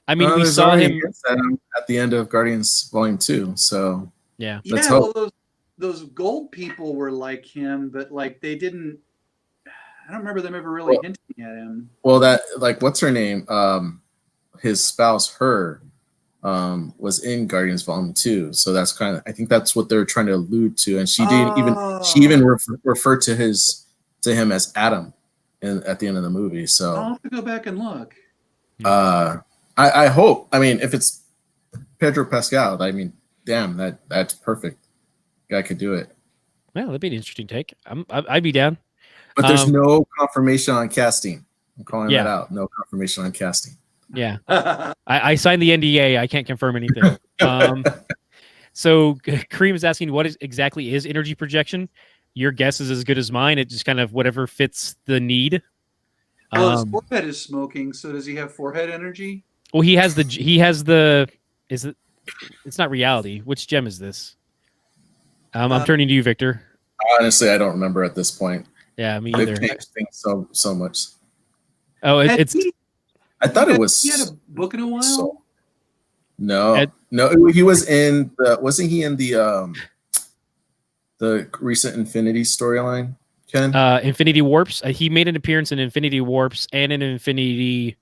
I mean, we there's saw already him. hints at him at the end of Guardians Volume 2, so Yeah. let's Yeah, hope. well, those gold people were like him, but like they didn't. I don't remember them ever really hinting at him. Well, that like what's her name? His spouse, her, was in Guardians Volume 2, so that's kind of I think that's what they're trying to allude to, and she even referred to him as Adam, at the end of the movie. So I'll have to go back and look. I hope. I mean, if it's Pedro Pascal, I mean, damn, that's perfect. Guy could do it. Well, that'd be an interesting take. I'd be down. But there's no confirmation on casting. I'm calling that Yeah. out. No confirmation on casting. Yeah. I signed the NDA. I can't confirm anything. So Kareem is asking, what exactly is energy projection? Your guess is as good as mine. It just kind of whatever fits the need. Well, his forehead is smoking, so does he have forehead energy? Well, is it? It's not reality. Which gem is this? I'm turning to you, Victor. Honestly, I don't remember at this point. Yeah, me either. They've changed things so much. Oh, it's. I thought it was. He had a book in a while. So, no. He was in the. Wasn't he in the recent Infinity storyline, Ken? Infinity Warps. He made an appearance in Infinity Warps and in Infinity,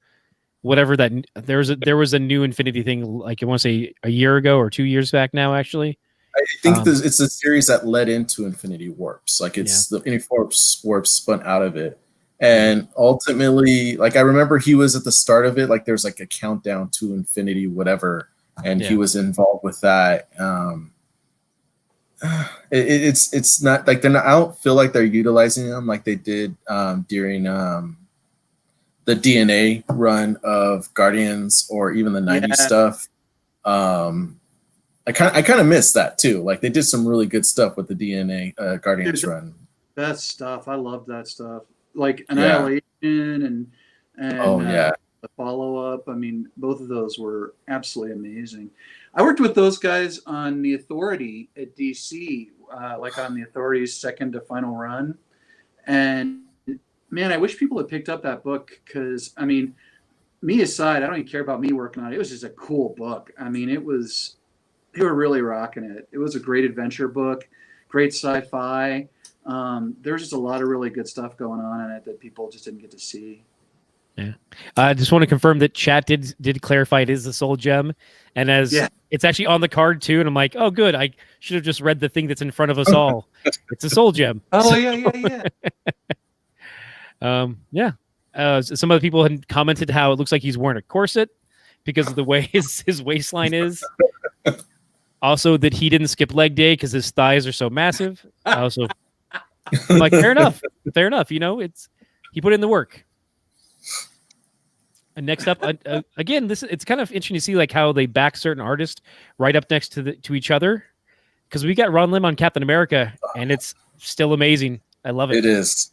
whatever that. There was a new Infinity thing. Like I want to say a year ago or 2 years back now, actually. I think it's a series that led into Infinity Warps. Like it's the Infinity Warps spun out of it. And ultimately, like I remember he was at the start of it, like there's like a countdown to Infinity, whatever, and he was involved with that. It's not like I don't feel like they're utilizing them like they did during the DNA run of Guardians or even the 90s stuff. I kind of miss that too. Like they did some really good stuff with the DNA Guardians run. That stuff, I love that stuff. Like Annihilation and the follow up. I mean, both of those were absolutely amazing. I worked with those guys on the Authority at DC, like on the Authority's second to final run. And man, I wish people had picked up that book because, I mean, me aside, I don't even care about me working on it. It was just a cool book. I mean, they were really rocking it. It was a great adventure book, great sci-fi. There's just a lot of really good stuff going on in it that people just didn't get to see. Yeah, I just want to confirm that chat did clarify it is the soul gem, and it's actually on the card too. And I'm like, oh, good. I should have just read the thing that's in front of us all. It's a soul gem. Oh yeah. Some other people had commented how it looks like he's wearing a corset because of the way his waistline is. Also, that he didn't skip leg day because his thighs are so massive. Also, I'm like, fair enough. You know, he put in the work. And next up, again, it's kind of interesting to see like how they back certain artists right up next to each other, because we got Ron Lim on Captain America, and it's still amazing. I love it. It is.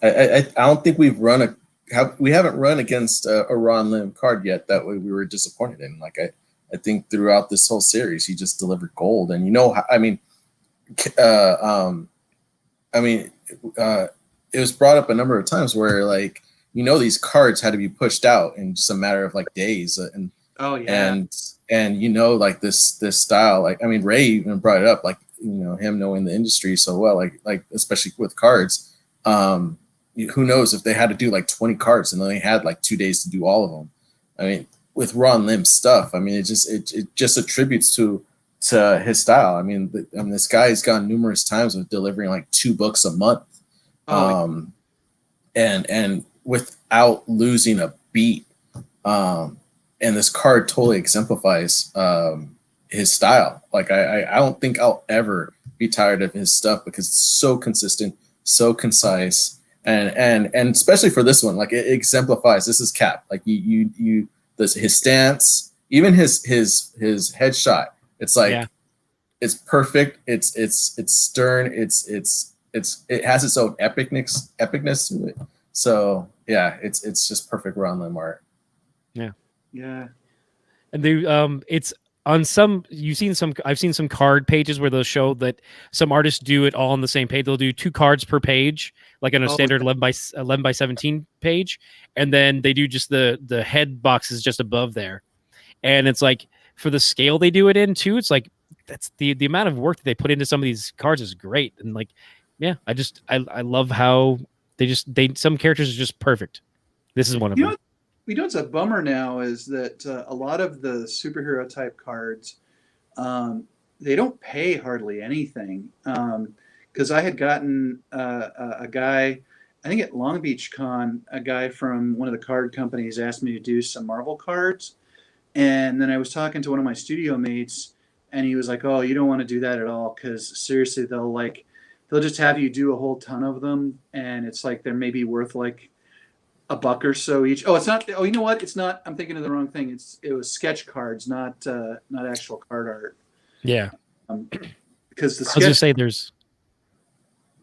I don't think we haven't run against a Ron Lim card yet that we were disappointed in. Like I think throughout this whole series, he just delivered gold, and it was brought up a number of times where like these cards had to be pushed out in just a matter of like days, and like this style, like I mean Ray even brought it up, like him knowing the industry so well, like especially with cards, who knows if they had to do like 20 cards and they had like 2 days to do all of them. I mean, with Ron Lim stuff, I mean it just attributes to his style. I mean this guy's gone numerous times with delivering like 2 books a month, and without losing a beat. And this card totally exemplifies his style. Like I don't think I'll ever be tired of his stuff because it's so consistent, so concise, and especially for this one, like it exemplifies. This is Cap. Like his stance, even his headshot. It's like it's perfect. It's stern. It has its own epicness to it. So yeah, it's just perfect run limb art. Yeah. And they it's on some I've seen some card pages where they'll show that some artists do it all on the same page. They'll do 2 cards per page, like on a Oh, standard 11 by 17 page, and then they do just the head boxes just above there. And it's like, for the scale they do it in too, it's like, that's the amount of work that they put into some of these cards is great. And like, yeah, I love how they some characters are just perfect. This is one of You them. know, what's a bummer now is that a lot of the superhero type cards, they don't pay hardly anything. Because I had gotten a guy, I think at Long Beach Con, a guy from one of the card companies asked me to do some Marvel cards. And then I was talking to one of my studio mates, and he was like, "Oh, you don't want to do that at all, because seriously, they'll just have you do a whole ton of them, and it's like they're maybe worth like $1 or so each." Oh, it's not. Oh, you know what? It's not. I'm thinking of the wrong thing. It was sketch cards, not actual card art. Yeah. Because the I was gonna sketch. say there's.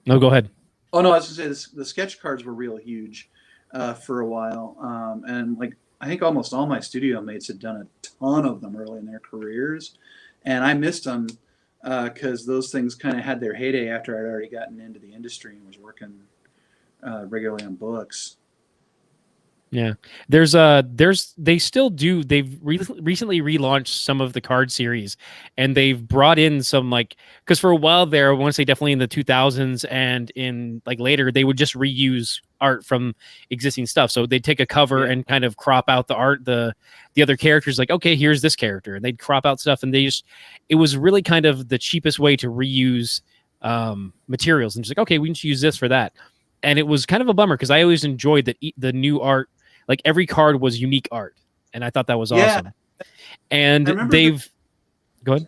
No, go ahead. Oh no, I was gonna say this, the sketch cards were real huge for a while, and like I think almost all my studio mates had done a ton of them early in their careers, and I missed them because those things kind of had their heyday after I'd already gotten into the industry and was working regularly on books. Yeah, they still do. They've recently relaunched some of the card series, and they've brought in some, like, because for a while there, I want to say definitely in the 2000s and in like later, they would just reuse art from existing stuff. So they'd take a cover and kind of crop out the art, the other characters, like, okay, here's this character, and they'd crop out stuff, and it was really kind of the cheapest way to reuse materials, and just like, okay, we can just use this for that. And it was kind of a bummer because I always enjoyed that the new art. Like, every card was unique art, and I thought that was awesome. And go ahead.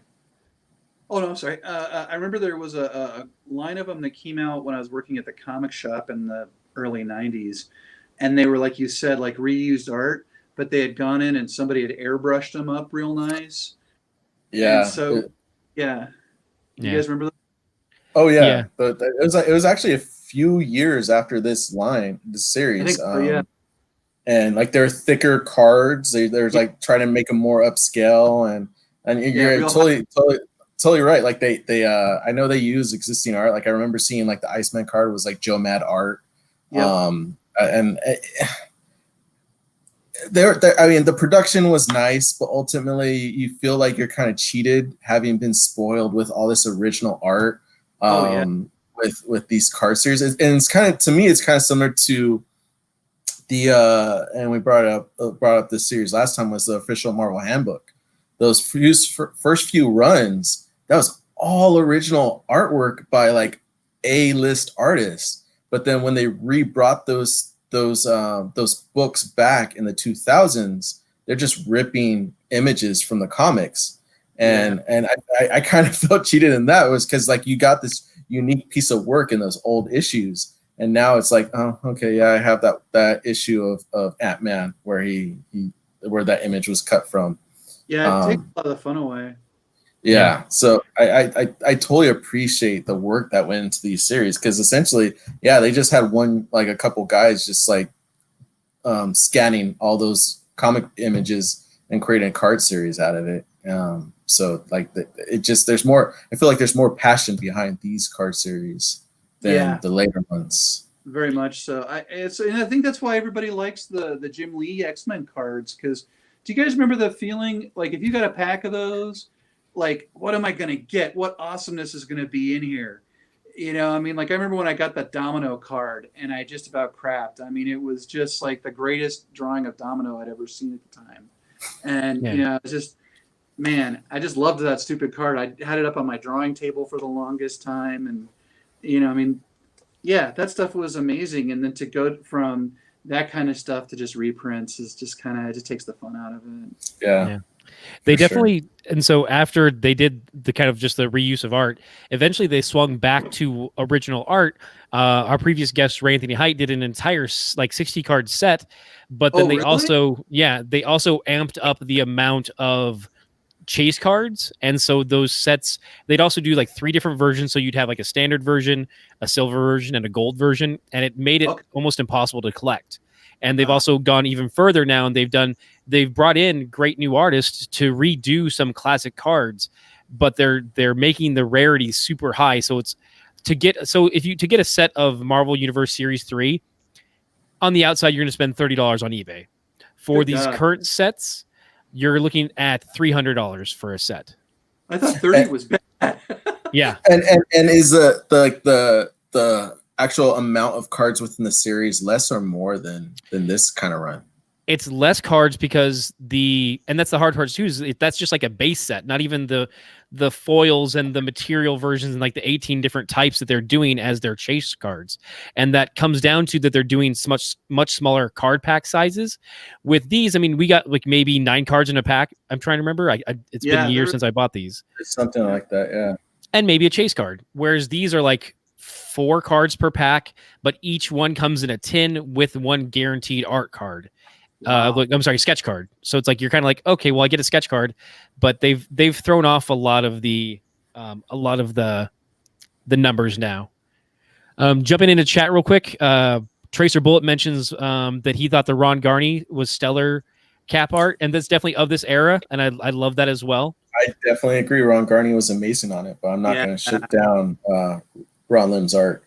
Oh no, I'm sorry. I remember there was a line of them that came out when I was working at the comic shop in the early '90s, and they were, like you said, like reused art, but they had gone in and somebody had airbrushed them up real nice. Yeah. And so, you guys remember that? Oh yeah. But it was actually a few years after this series. I think so, yeah. And like they're thicker cards. They're like trying to make them more upscale, and you're totally right. Like they I know they use existing art. Like I remember seeing like the Iceman card was like Joe Mad art. Yep. And I mean, the production was nice, but ultimately you feel like you're kind of cheated having been spoiled with all this original art. With these card series, and it's kind of, to me, it's kind of similar to the and we brought up this series last time, was the official Marvel Handbook. Those first few runs, that was all original artwork by like A-list artists. But then when they re-brought those books back in the 2000s, they're just ripping images from the comics, and I kind of felt cheated in that. It was because like you got this unique piece of work in those old issues, and now it's like, oh, okay, yeah, I have that issue of Ant-Man where where that image was cut from. Yeah, it takes a lot of the fun away. Yeah, so I totally appreciate the work that went into these series, because essentially, they just had a couple guys just like scanning all those comic images and creating a card series out of it. So like there's more. I feel like there's more passion behind these card series than the later ones. Very much so. And I think that's why everybody likes the Jim Lee X-Men cards. Because do you guys remember the feeling like if you got a pack of those, like, what am I gonna get? What awesomeness is gonna be in here? You know, I mean, like I remember when I got that Domino card and I just about crapped. I mean, it was just like the greatest drawing of Domino I'd ever seen at the time. And you know, it's just, man, I just loved that stupid card. I had it up on my drawing table for the longest time, and you know, I mean, that stuff was amazing. And then to go from that kind of stuff to just reprints is just kind of, it just takes the fun out of it. Yeah. They definitely, and so after they did the kind of just the reuse of art, eventually they swung back to original art. Our previous guest, Ray Anthony Height, did an entire like 60 card set, but then they also amped up the amount of chase cards, and so those sets, they'd also do like 3 different versions. So you'd have like a standard version, a silver version, and a gold version, and it made it almost impossible to collect. And they've also gone even further now, and they've brought in great new artists to redo some classic cards, but they're making the rarity super high. So it's to get a set of Marvel Universe Series 3 on the outside, you're going to spend $30 on eBay. For these current sets, you're looking at $300 for a set. I thought 30 was bad. Yeah. And is the actual amount of cards within the series less or more than this kind of run? It's less cards because and that's the hard part too, is that's just like a base set, not even the foils and the material versions and like the 18 different types that they're doing as their chase cards. And that comes down to that they're doing much smaller card pack sizes. With these, I mean, we got like maybe 9 cards in a pack. I'm trying to remember. It's been years since I bought these. It's something like that, yeah. And maybe a chase card. Whereas these are like 4 cards per pack, but each one comes in a tin with 1 guaranteed art card. Sketch card. So it's like you're kind of like, okay, well, I get a sketch card, but they've thrown off a lot of the numbers now. Jumping into chat real quick, Tracer Bullet mentions that he thought the Ron Garney was stellar cap art, and that's definitely of this era, and I love that as well. I definitely agree. Ron Garney was amazing on it, but I'm not going to shut down Ron Lim's art.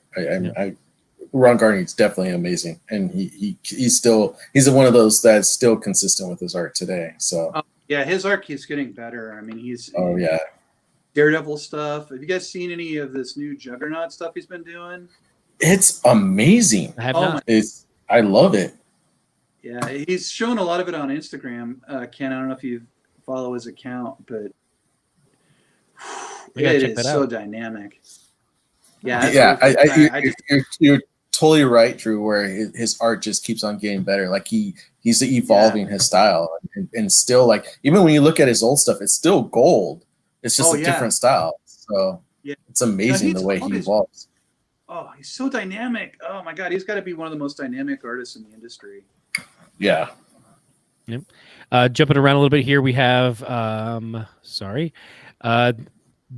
Ron Garney's definitely amazing, and he's one of those that's still consistent with his art today. So his art keeps getting better. I mean, he's Daredevil stuff. Have you guys seen any of this new Juggernaut stuff he's been doing? It's amazing. I have not. I love it. Yeah, he's showing a lot of it on Instagram. Ken, I don't know if you follow his account, but it is so dynamic. You're totally right, Drew, where his art just keeps on getting better. Like he's evolving his style, and still, like, even when you look at his old stuff, it's still gold. It's just a different style. So it's amazing the way he evolves. Oh, he's so dynamic. Oh my God, he's got to be one of the most dynamic artists in the industry. Yeah. Yep. Jumping around a little bit here, we have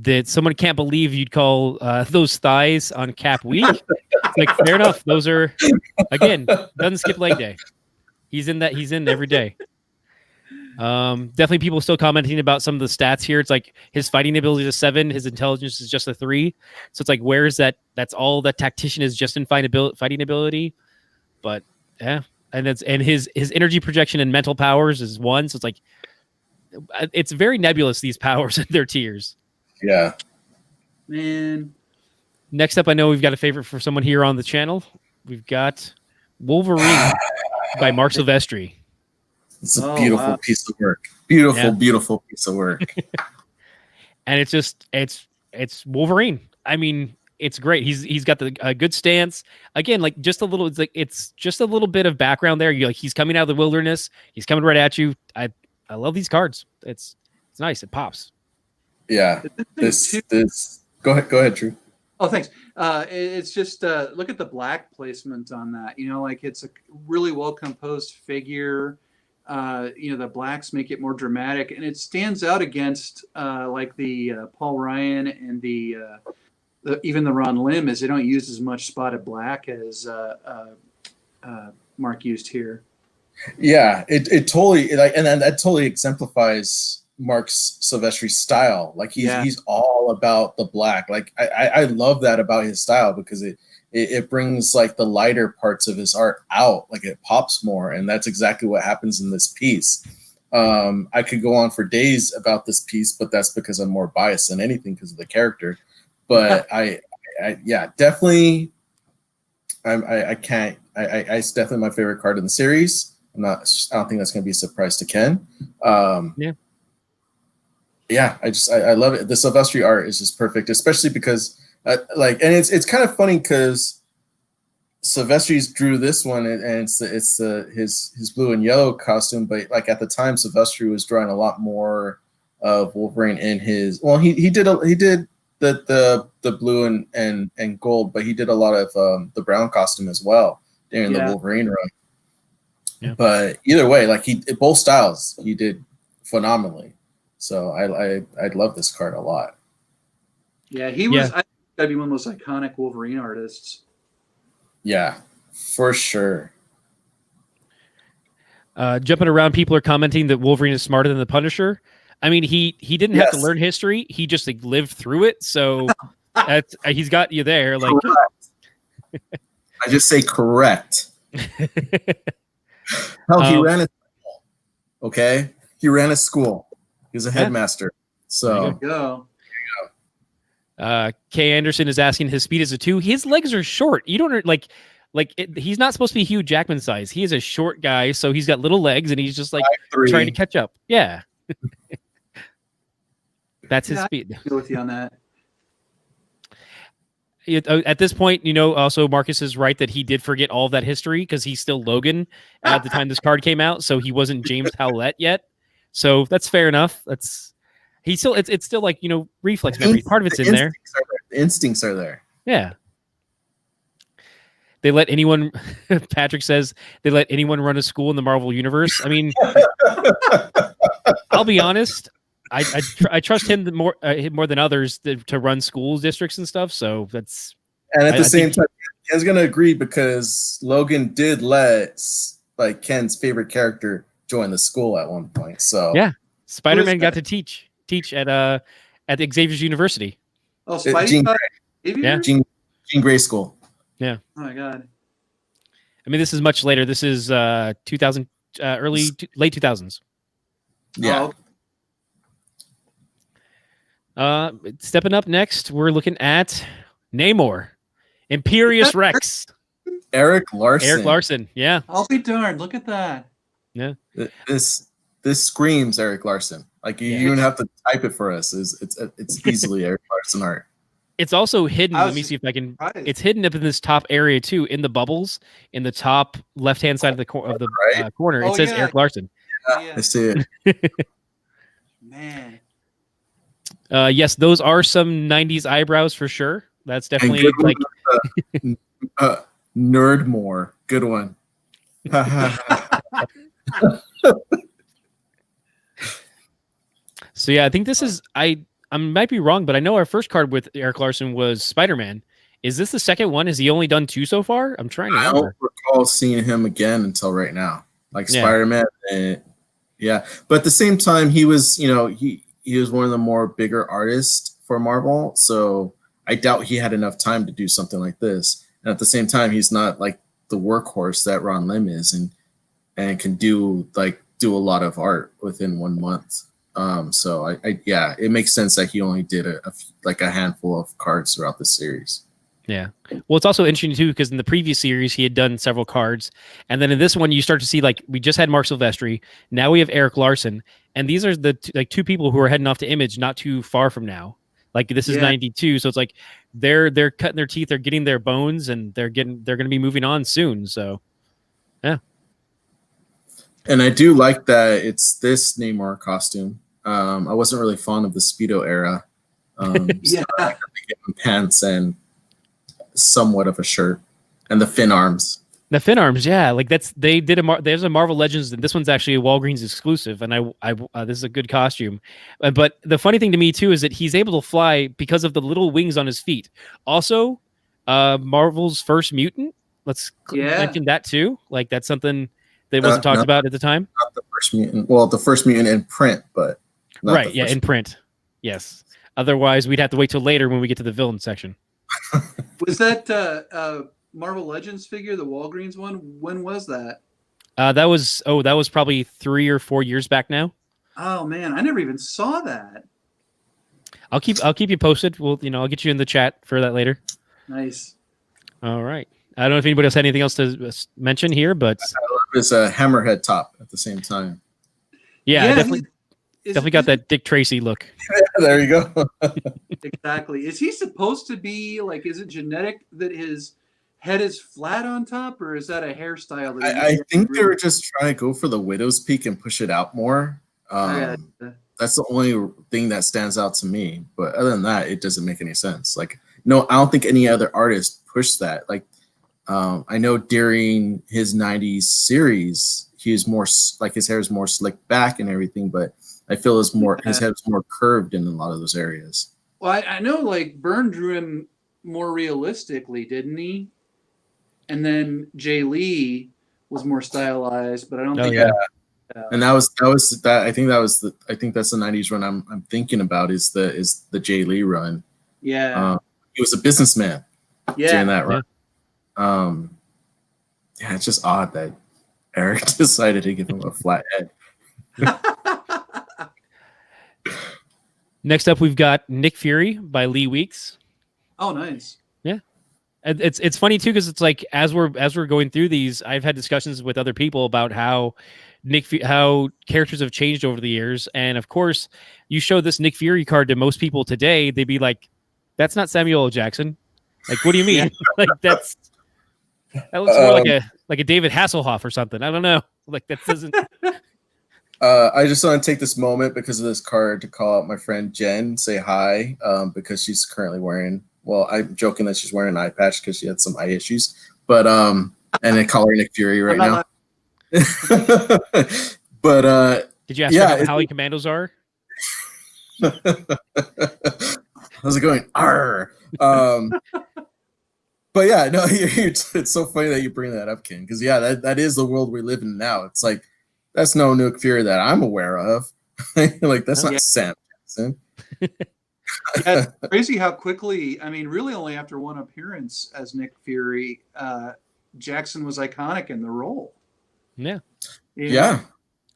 that someone can't believe you'd call those thighs on Cap Week. It's like, fair enough. Those are, again, doesn't skip leg day. He's in every day. Definitely people still commenting about some of the stats here. It's like his fighting ability is a 7, his intelligence is just a 3. So it's like, where is that? That's all that tactician is, just in fighting ability. But yeah. And his energy projection and mental powers is 1. So it's like, it's very nebulous, these powers and their tiers. Yeah. Man. Next up, I know we've got a favorite for someone here on the channel. We've got Wolverine by Mark Silvestri. It's a beautiful piece of work. Beautiful piece of work. And it's Wolverine. I mean, it's great. He's got the good stance. Again, like it's just a little bit of background there. You're like, he's coming out of the wilderness. He's coming right at you. I love these cards. It's nice. It pops. Yeah. This go ahead, Drew. Oh, thanks. It's just look at the black placement on that. You know, like, it's a really well composed figure. The blacks make it more dramatic, and it stands out against like the Paul Ryan and even the Ron Lim, as they don't use as much spotted black as Mark used here. Yeah, it totally, like, and that totally exemplifies Mark Silvestri's style. Like, he's all about the black. Like, I love that about his style, because it brings like the lighter parts of his art out. Like, it pops more, and that's exactly what happens in this piece. I could go on for days about this piece, but that's because I'm more biased than anything because of the character. But definitely, it's definitely my favorite card in the series. I don't think that's going to be a surprise to Ken. I love it. The Silvestri art is just perfect, especially because and it's kind of funny because Silvestri's drew this one, and it's his blue and yellow costume, but like at the time Silvestri was drawing a lot more of Wolverine in his, well, he did the blue and gold, but he did a lot of the brown costume as well during the Wolverine run. Yeah. But either way, like, both styles he did phenomenally. So I love this card a lot. Yeah, he was. I think that'd be one of the most iconic Wolverine artists. Yeah, for sure. Jumping around, people are commenting that Wolverine is smarter than the Punisher. I mean, he didn't have to learn history; he just like lived through it. So that's he's got you there. Like, I just say correct. Hell, he ran a school. Okay, he ran a school. He was a headmaster. So there you go. Kay Anderson is asking, his speed is a 2. His legs are short. You don't he's not supposed to be Hugh Jackman size. He is a short guy, so he's got little legs, and he's just like 5'3". trying to catch up. Yeah, that's his speed. I go with you on that. At this point, also Marcus is right that he did forget all of that history because he's still Logan at the time this card came out, so he wasn't James Howlett yet. So that's fair enough. He's still it's still like reflex memory. Part of it's in there. The instincts are there. Yeah. They let anyone. Patrick says they let anyone run a school in the Marvel universe. I mean, I'll be honest. I trust him more than others to run schools, districts, and stuff. So that's. And at the same time, Ken's gonna agree because Logan did let Ken's favorite character join the school at one point. So yeah, Spider-Man got to teach at the Xavier's University. Oh, Spidey. Jean Grey School. Yeah. Oh my God. I mean, this is much later. This is 2000, late 2000s. Yeah. Stepping up next, we're looking at Namor, Imperious Rex. Eric Larson. Yeah. I'll be darned. Look at that. Yeah. This screams Eric Larson. Like you even have to type it for us. It's easily Eric Larson art. It's also hidden. Let me see if I can. It's hidden up in this top area too, in the bubbles, in the top left-hand side of the corner. It says Eric Larson. Yeah. I see it. Man. Yes, those are some '90s eyebrows for sure. That's definitely like Nerdmore. Good one. So yeah, I think this is I might be wrong, but I know our first card with Eric Larson was Spider-Man. Is this the second one? Has he only done 2 so far? I'm trying to remember. I don't recall seeing him again until right now. Spider-Man. But at the same time, he was, he was one of the more bigger artists for Marvel. So I doubt he had enough time to do something like this. And at the same time, he's not like the workhorse that Ron Lim is and can do a lot of art within 1 month. So it makes sense that he only did a handful of cards throughout the series. Yeah. Well, it's also interesting too, because in the previous series, he had done several cards. And then in this one, you start to see, we just had Mark Silvestri. Now we have Eric Larson. And these are the two people who are heading off to Image not too far from now. This is 92. So it's like they're cutting their teeth, they're getting their bones, and they're going to be moving on soon. So, yeah. And I do like that it's this Namor costume. I wasn't really fond of the Speedo era. So I like pants and somewhat of a shirt, and the fin arms. The fin arms, yeah, there's a Marvel Legends, and this one's actually a Walgreens exclusive, and I this is a good costume. But the funny thing to me too is that he's able to fly because of the little wings on his feet. Also, Marvel's first mutant. Let's mention that too. That's something that wasn't talked about at the time. Not the first mutant. Well, the first mutant in print, but right, yeah, in print. Yes. Otherwise, we'd have to wait till later when we get to the villain section. Was that Marvel Legends figure, the Walgreens one? When was that? That was probably 3 or 4 years back now. Oh man, I never even saw that. I'll keep you posted. I'll get you in the chat for that later. Nice. All right. I don't know if anybody else had anything else to mention here, but it's a hammerhead top at the same time. Yeah, definitely got that Dick Tracy look. There you go. Exactly. Is he supposed to be is it genetic that his head is flat on top, or is that a hairstyle? I think they were just trying to go for the widow's peak and push it out more. That's the only thing that stands out to me. But other than that, it doesn't make any sense. No, I don't think any other artist pushed that. I know during his 90s series, he was more his hair is more slicked back and everything, but I feel his head is more curved in a lot of those areas. Well, I know like Byrne drew him more realistically, didn't he? And then Jay Lee was more stylized, but I don't think. Yeah. And that was that. I think that's the '90s run I'm thinking about is the Jay Lee run. Yeah. He was a businessman during that run. Yeah, it's just odd that Eric decided to give him a flat head. Next up, we've got Nick Fury by Lee Weeks. Oh, nice. Yeah, it's funny too because it's like as we're going through these, I've had discussions with other people about how how characters have changed over the years, and of course, you show this Nick Fury card to most people today, they'd be like, "That's not Samuel L. Jackson." Like, what do you mean? Yeah. Like that looks more like a David Hasselhoff or something. I don't know. Like that doesn't. I just want to take this moment because of this card to call out my friend Jen, say hi, because she's currently wearing. Well, I'm joking that she's wearing an eye patch because she had some eye issues, but and I call her Nick Fury right now. But did you ask her how the Howling Commandos are? How's it going? Arr. But yeah, no, it's so funny that you bring that up, Ken, because yeah, that is the world we live in now. It's like that's no Nick Fury that I'm aware of. Like that's not Sam Jackson. Yeah, it's crazy how quickly. I mean, really, only after one appearance as Nick Fury, Jackson was iconic in the role. Yeah. Yeah.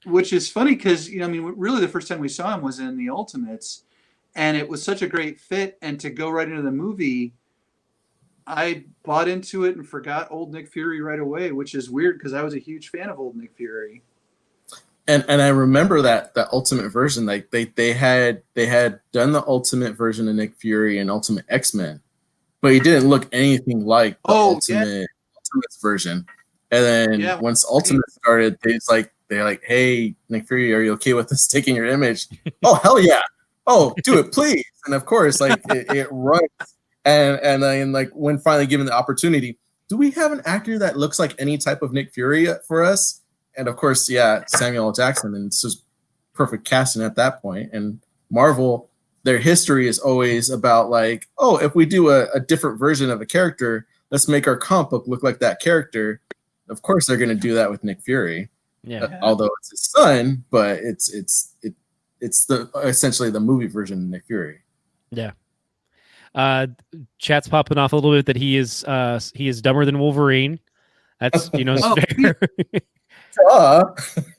Which is funny because I mean, really, the first time we saw him was in the Ultimates, and it was such a great fit. And to go right into the movie, I bought into it and forgot old Nick Fury right away, which is weird because I was a huge fan of old Nick Fury. And I remember that Ultimate version, like they had done the Ultimate version of Nick Fury and Ultimate X-Men, but he didn't look anything like the Ultimate's version. And then once Ultimate started, they're like, "Hey, Nick Fury, are you okay with us taking your image?" Oh, hell yeah! Oh, do it, please! And of course, like it runs. And then like when finally given the opportunity, do we have an actor that looks like any type of Nick Fury for us? And of course, Samuel L. Jackson, and it's just perfect casting at that point. And Marvel, their history is always about like, oh, if we do a different version of a character, let's make our comic book look like that character. Of course, they're going to do that with Nick Fury. Yeah. Although it's his son, but it's the essentially the movie version of Nick Fury. Yeah. Chat's popping off a little bit that he is dumber than Wolverine. That's fair.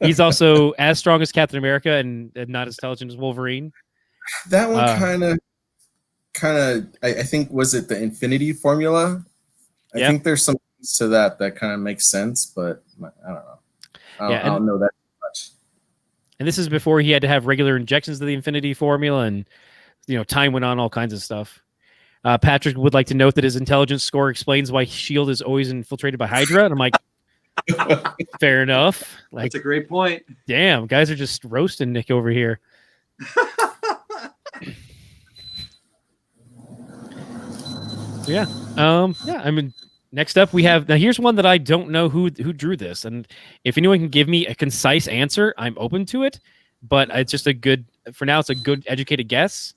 He's also as strong as Captain America and not as intelligent as Wolverine. That one kind of I think, was it the Infinity Formula? I think there's some things to that kind of makes sense, but I don't know. I don't know that much. And this is before he had to have regular injections of the Infinity Formula, and time went on, all kinds of stuff. Patrick would like to note that his intelligence score explains why S.H.I.E.L.D. is always infiltrated by Hydra. And I'm like, fair enough. Like, that's a great point. Damn, guys are just roasting Nick over here. Yeah. I mean, next up we have, now here's one that I don't know who drew this. And if anyone can give me a concise answer, I'm open to it. But it's just for now, it's a good educated guess.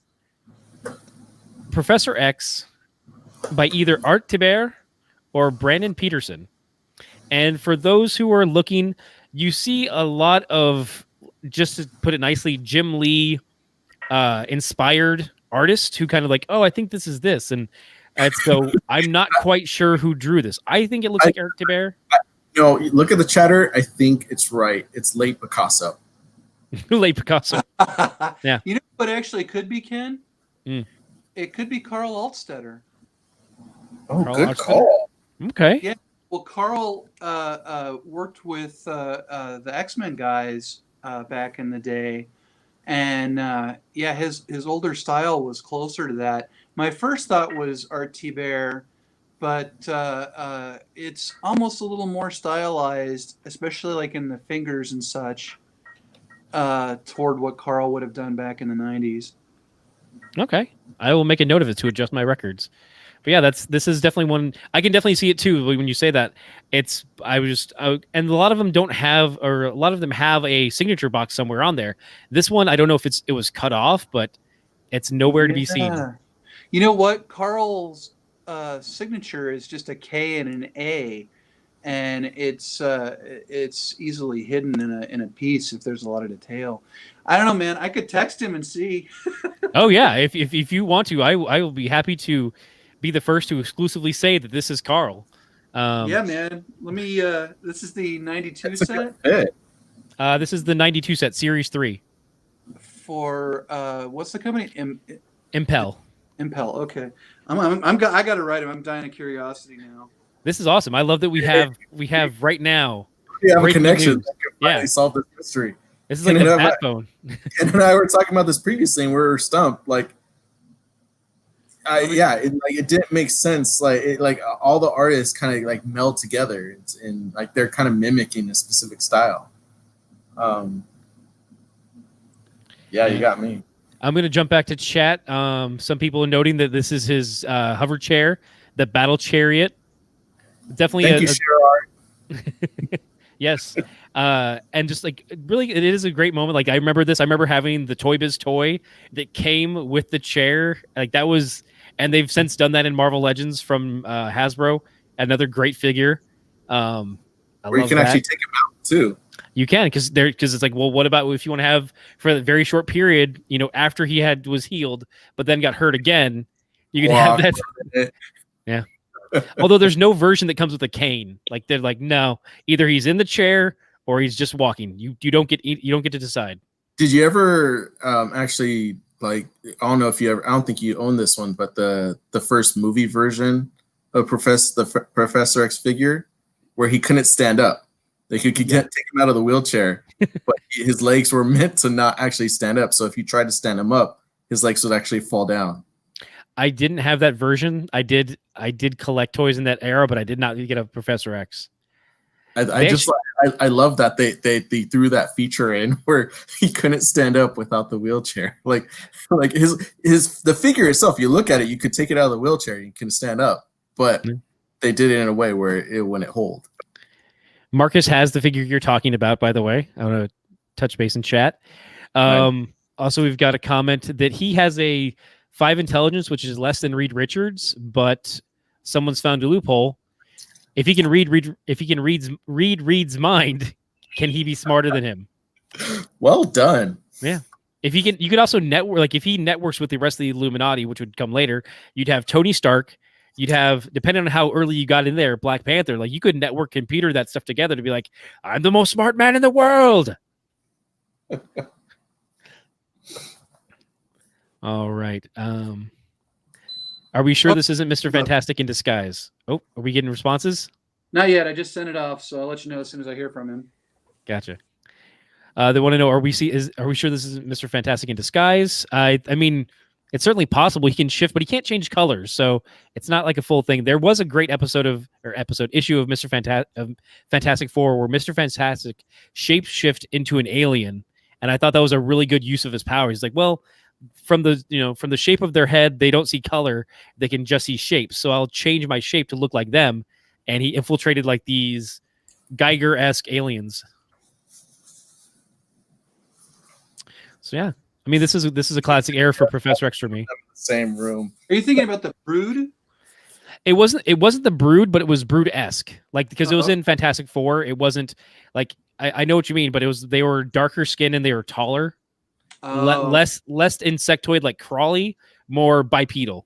Professor X by either Art Thibert or Brandon Peterson. And for those who are looking, you see a lot of, just to put it nicely, Jim Lee inspired artists who kind of like, oh, I think this is this. And so I'm not quite sure who drew this. I think it looks like Art Thibert. No, look at the chatter. I think it's right. It's late Picasso. Late Picasso. Yeah. You know what actually could be, Ken? It could be Carl Altstetter. Oh, good call. Okay. Yeah. Well, Carl worked with the X-Men guys back in the day, and his older style was closer to that. My first thought was Art Thibert, but it's almost a little more stylized, especially like in the fingers and such, toward what Carl would have done back in the 90s. Okay. I will make a note of it to adjust my records. But yeah, this is definitely one I can definitely see it too. When you say that, and a lot of them don't have, or a lot of them have a signature box somewhere on there. This one, I don't know if it was cut off, but it's nowhere to be seen. You know what? Carl's signature is just a K and an A, and it's easily hidden in a piece if there's a lot of detail. I don't know, man. I could text him and see. Oh yeah, if you want to, I will be happy to be the first to exclusively say that this is Carl. Yeah, man. Let me. This is the '92 That's a set good fit. This is the '92 set, Series 3. for what's the company? Impel. Impel. Okay, I got to write him. I'm dying of curiosity now. This is awesome. I love that we have right now. We have a breaking connection. news. That can finally Yeah. solve this mystery. This is Ken like a and I- backbone. Ken and I were talking about this previously, and we were stumped. Like, it didn't make sense. Like all the artists kind of like meld together, and like they're kind of mimicking a specific style. You got me. I'm going to jump back to chat. Some people are noting that this is his hover chair, the Battle Chariot. Definitely. Thank you, Sherrod. Yes. And just like really, it is a great moment. Like I remember this. I remember having the Toy Biz toy that came with the chair. Like that was, and they've since done that in Marvel Legends from Hasbro. Another great figure. Where you can actually take him out too. You can, because it's like, well, what about if you want to have for a very short period, after he was healed, but then got hurt again, you can have that. Yeah. Although there's no version that comes with a cane. Like they're like, no, either he's in the chair or he's just walking. You don't get to decide. Did you ever actually like? I don't know if you ever. I don't think you own this one, but the first movie version of Professor X figure, where he couldn't stand up. Like you could take him out of the wheelchair, but his legs were meant to not actually stand up. So if you tried to stand him up, his legs would actually fall down. I didn't have that version. I did collect toys in that era, but I did not get a Professor X. I love that they threw that feature in where he couldn't stand up without the wheelchair. Like the figure itself, you look at it, you could take it out of the wheelchair, you can stand up, but they did it in a way where it wouldn't hold. Marcus has the figure you're talking about, by the way. I want to touch base in chat. Also, we've got a comment that he has a 5 intelligence, which is less than Reed Richards, but someone's found a loophole. If he can read Reed's mind, can he be smarter than him? Well done. Yeah. If he can, you could also network. Like if he networks with the rest of the Illuminati, which would come later, you'd have Tony Stark. You'd have, depending on how early you got in there, Black Panther. Like you could network computer that stuff together to be like, I'm the most smart man in the world. All right. Are we sure this isn't Mr. Fantastic in disguise? Oh, are we getting responses? Not yet. I just sent it off, so I'll let you know as soon as I hear from him. Gotcha. They want to know: Are we sure this isn't Mr. Fantastic in disguise? I mean, it's certainly possible he can shift, but he can't change colors, so it's not like a full thing. There was a great issue of Mr. Fantastic Four where Mr. Fantastic shapeshift into an alien, and I thought that was a really good use of his power. He's like, well, from the shape of their head, they don't see color; they can just see shapes. So I'll change my shape to look like them, and he infiltrated like these Geiger-esque aliens. So yeah, I mean, this is a classic era for Professor X for me. Same room. Are you thinking about the Brood? It wasn't the Brood, but it was Brood-esque. Like because it was in Fantastic Four. It wasn't like I know what you mean, but they were darker skin and they were taller, less insectoid like crawly, more bipedal.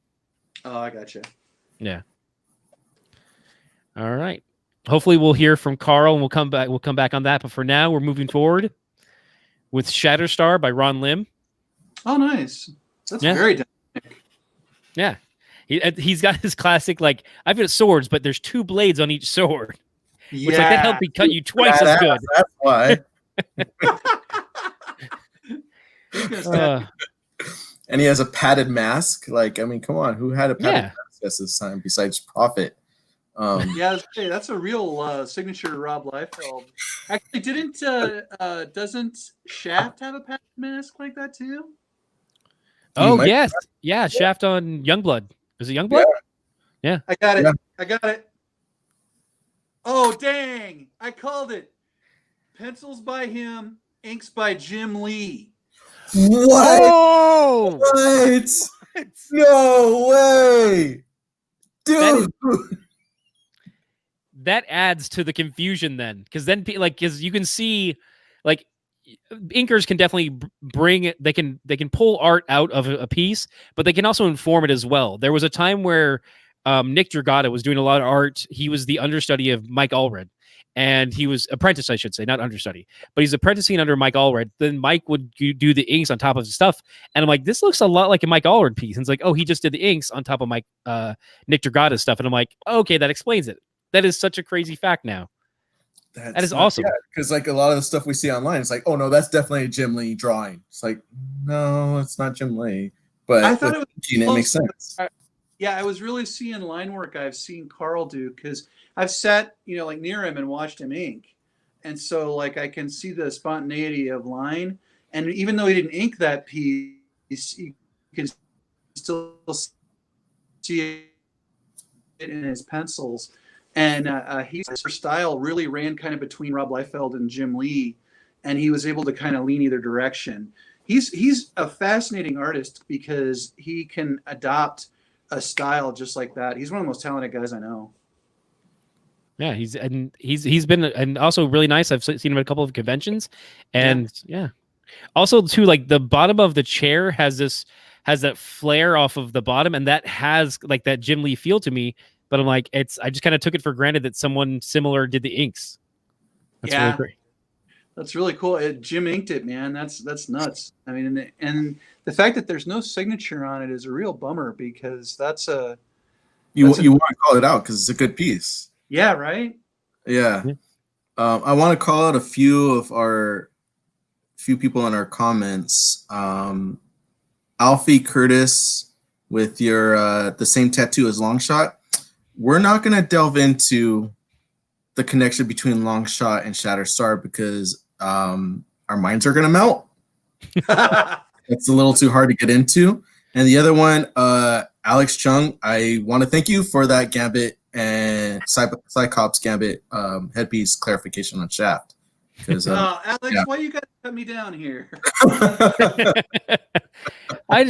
Oh, I gotcha. Yeah. All right. Hopefully we'll hear from Carl and we'll come back on that. But for now, we're moving forward with Shatterstar by Ron Lim. Oh, nice. That's very dynamic. Yeah. He's got his classic, like, I've got swords, but there's 2 blades on each sword. Yeah. Which, like, that helped me cut you twice as good. That's why. And he has a padded mask. Like, I mean, come on. Who had a padded mask at this time besides Prophet? Yeah, that's a real signature Rob Liefeld. Actually, doesn't Shaft have a padded mask like that too? Oh yes, yeah. Shaft on Youngblood. Is it Youngblood? Yeah. I got it. Yeah. I got it. Oh, dang. I called it. Pencils by him, inks by Jim Lee. What? Oh, What? No way, dude. That adds to the confusion then, because then because you can see, like, inkers can definitely bring it. They can pull art out of a piece, but they can also inform it as well. There was a time where Nick Dragata was doing a lot of art. He was the understudy of Mike Allred, and he was apprentice, I should say, not understudy, but he's apprenticing under Mike Allred. Then Mike would do the inks on top of his stuff, and I'm like, this looks a lot like a Mike Allred piece. And it's like, oh, he just did the inks on top of Nick Dragata's stuff, and I'm like, okay, that explains it. That is such a crazy fact now. That is awesome. Because like a lot of the stuff we see online, it's like, oh no, that's definitely a Jim Lee drawing. It's like, no, it's not Jim Lee. But I thought it makes sense. Yeah, I was really seeing line work I've seen Carl do, because I've sat, like near him and watched him ink. And so like I can see the spontaneity of line. And even though he didn't ink that piece, you can still see it in his pencils. And his style really ran kind of between Rob Liefeld and Jim Lee, and he was able to kind of lean either direction. He's a fascinating artist because he can adopt a style just like that. He's one of the most talented guys I know. Yeah, he's been, and also really nice. I've seen him at a couple of conventions, and yeah. Also too, like the bottom of the chair has that flare off of the bottom, and that has like that Jim Lee feel to me. But I'm like, I just kind of took it for granted that someone similar did the inks. That's really great. That's really cool. Jim inked it, man. That's nuts. I mean, and the fact that there's no signature on it is a real bummer, because you want to call it out because it's a good piece. Yeah, right. Yeah. I want to call out a few people in our comments. Alfie Curtis with your the same tattoo as Longshot. We're not going to delve into the connection between Longshot and Shatterstar because our minds are going to melt. It's a little too hard to get into. And the other one, Alex Chung, I want to thank you for that Gambit and Cyclops Gambit headpiece clarification on Shaft. Alex, why you got to cut me down here?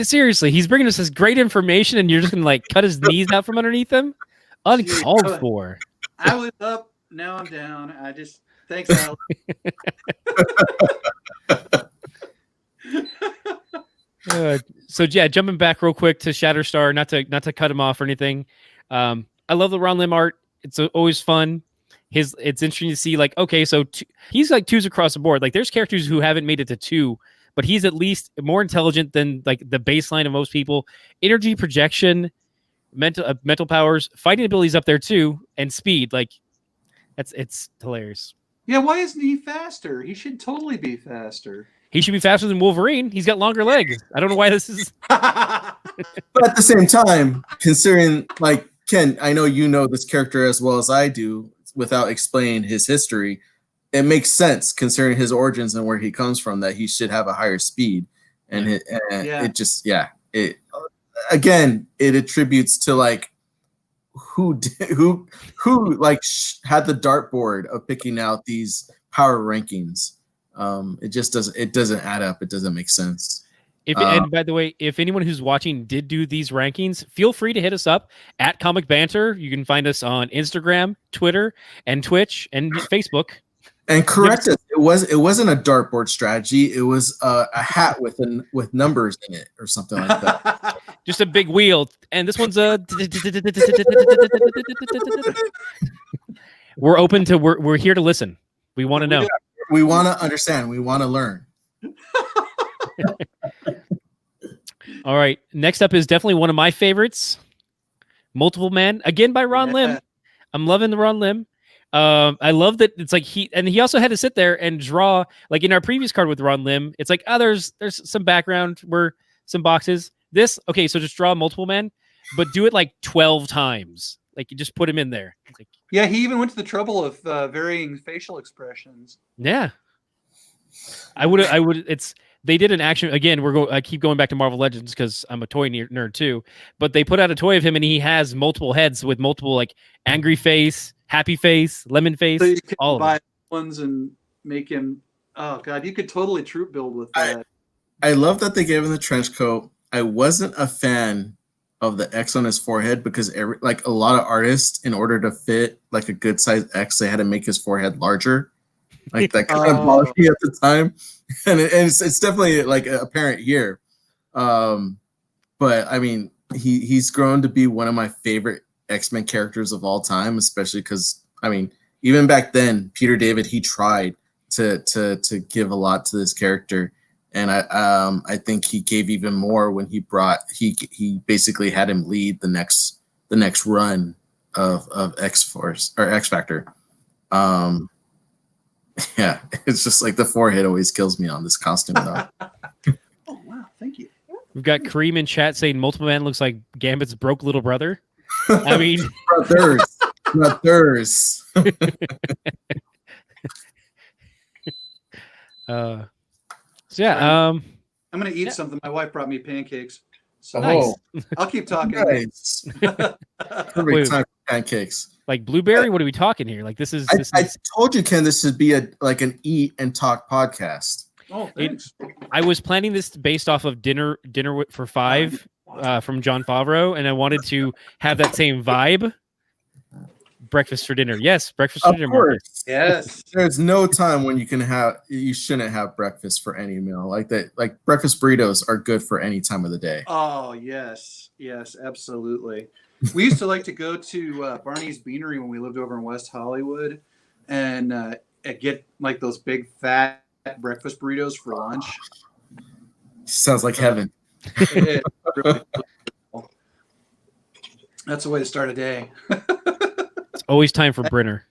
Seriously, he's bringing us this great information, and you're just going to like cut his knees out from underneath him? Uncalled for. I was up, now I'm down. Thanks, Alex. So yeah, jumping back real quick to Shatterstar, not to cut him off or anything. I love the Ron Lim art. It's always fun. It's interesting to see, like, okay, so he's like 2s across the board. Like, there's characters who haven't made it to 2, but he's at least more intelligent than like the baseline of most people. Energy, projection, mental powers, fighting abilities up there too, and speed. Like, it's hilarious. Yeah, why isn't he faster? He should totally be faster. He should be faster than Wolverine. He's got longer legs. I don't know why this is. But at the same time, considering, like, Ken, I know you know this character as well as I do without explaining his history. It makes sense considering his origins and where he comes from that he should have a higher speed. And it attributes to like who like had the dartboard of picking out these power rankings. It doesn't add up. It doesn't make sense. And by the way, if anyone who's watching did do these rankings, feel free to hit us up at Comic Banter. You can find us on Instagram, Twitter, and Twitch, and Facebook. And correct us. It wasn't a dartboard strategy. It was a hat with numbers in it or something like that. Just a big wheel. And this one's a. We're open to. We're here to listen. We want to know. We want to understand. We want to learn. All right. Next up is definitely one of my favorites. Multiple Man, again by Ron Lim. I'm loving the Ron Lim. I love that it's like he also had to sit there and draw, like in our previous card with Ron Lim. It's like, there's some background where some boxes. This, okay, so just draw Multiple Man, but do it like 12 times. Like, you just put him in there. Like, yeah, he even went to the trouble of varying facial expressions. Yeah. I would. they did an action again. I keep going back to Marvel Legends because I'm a toy nerd too. But they put out a toy of him, and he has multiple heads with multiple like angry face, happy face, lemon face, So you can all of buy them. ones and make him. Oh god, you could totally troop build with that. I love that they gave him the trench coat. I wasn't a fan of the X on his forehead because like a lot of artists, in order to fit like a good size X, they had to make his forehead larger. Like that kind of bothered me at the time, and it's definitely like apparent here. But I mean, he's grown to be one of my favorite X-Men characters of all time, especially because I mean, even back then, Peter David, he tried to give a lot to this character, and I think he gave even more when he basically had him lead the next run of X-Force or X-Factor. Yeah, it's just like the forehead always kills me on this costume though. Oh wow, thank you. We've got Kareem in chat saying Multiple Man looks like Gambit's broke little brother. I mean, brothers. So yeah, I'm gonna eat something. My wife brought me pancakes, so Nice. I'll keep talking. Nice. Perfect time for pancakes. Like blueberry. What are we talking here? Like this is. I told you, Ken, this would be an eat and talk podcast. Oh, thanks. I was planning this based off of dinner for five from Jon Favreau, and I wanted to have that same vibe. Breakfast for dinner, yes. Breakfast for Of dinner. course, Yes. There's no time when you shouldn't have breakfast for any meal like that. Like breakfast burritos are good for any time of the day. Oh yes, absolutely. We used to like to go to Barney's Beanery when we lived over in West Hollywood, and get like those big fat breakfast burritos for lunch. Sounds like heaven. It really, that's the way to start a day. It's always time for Brinner.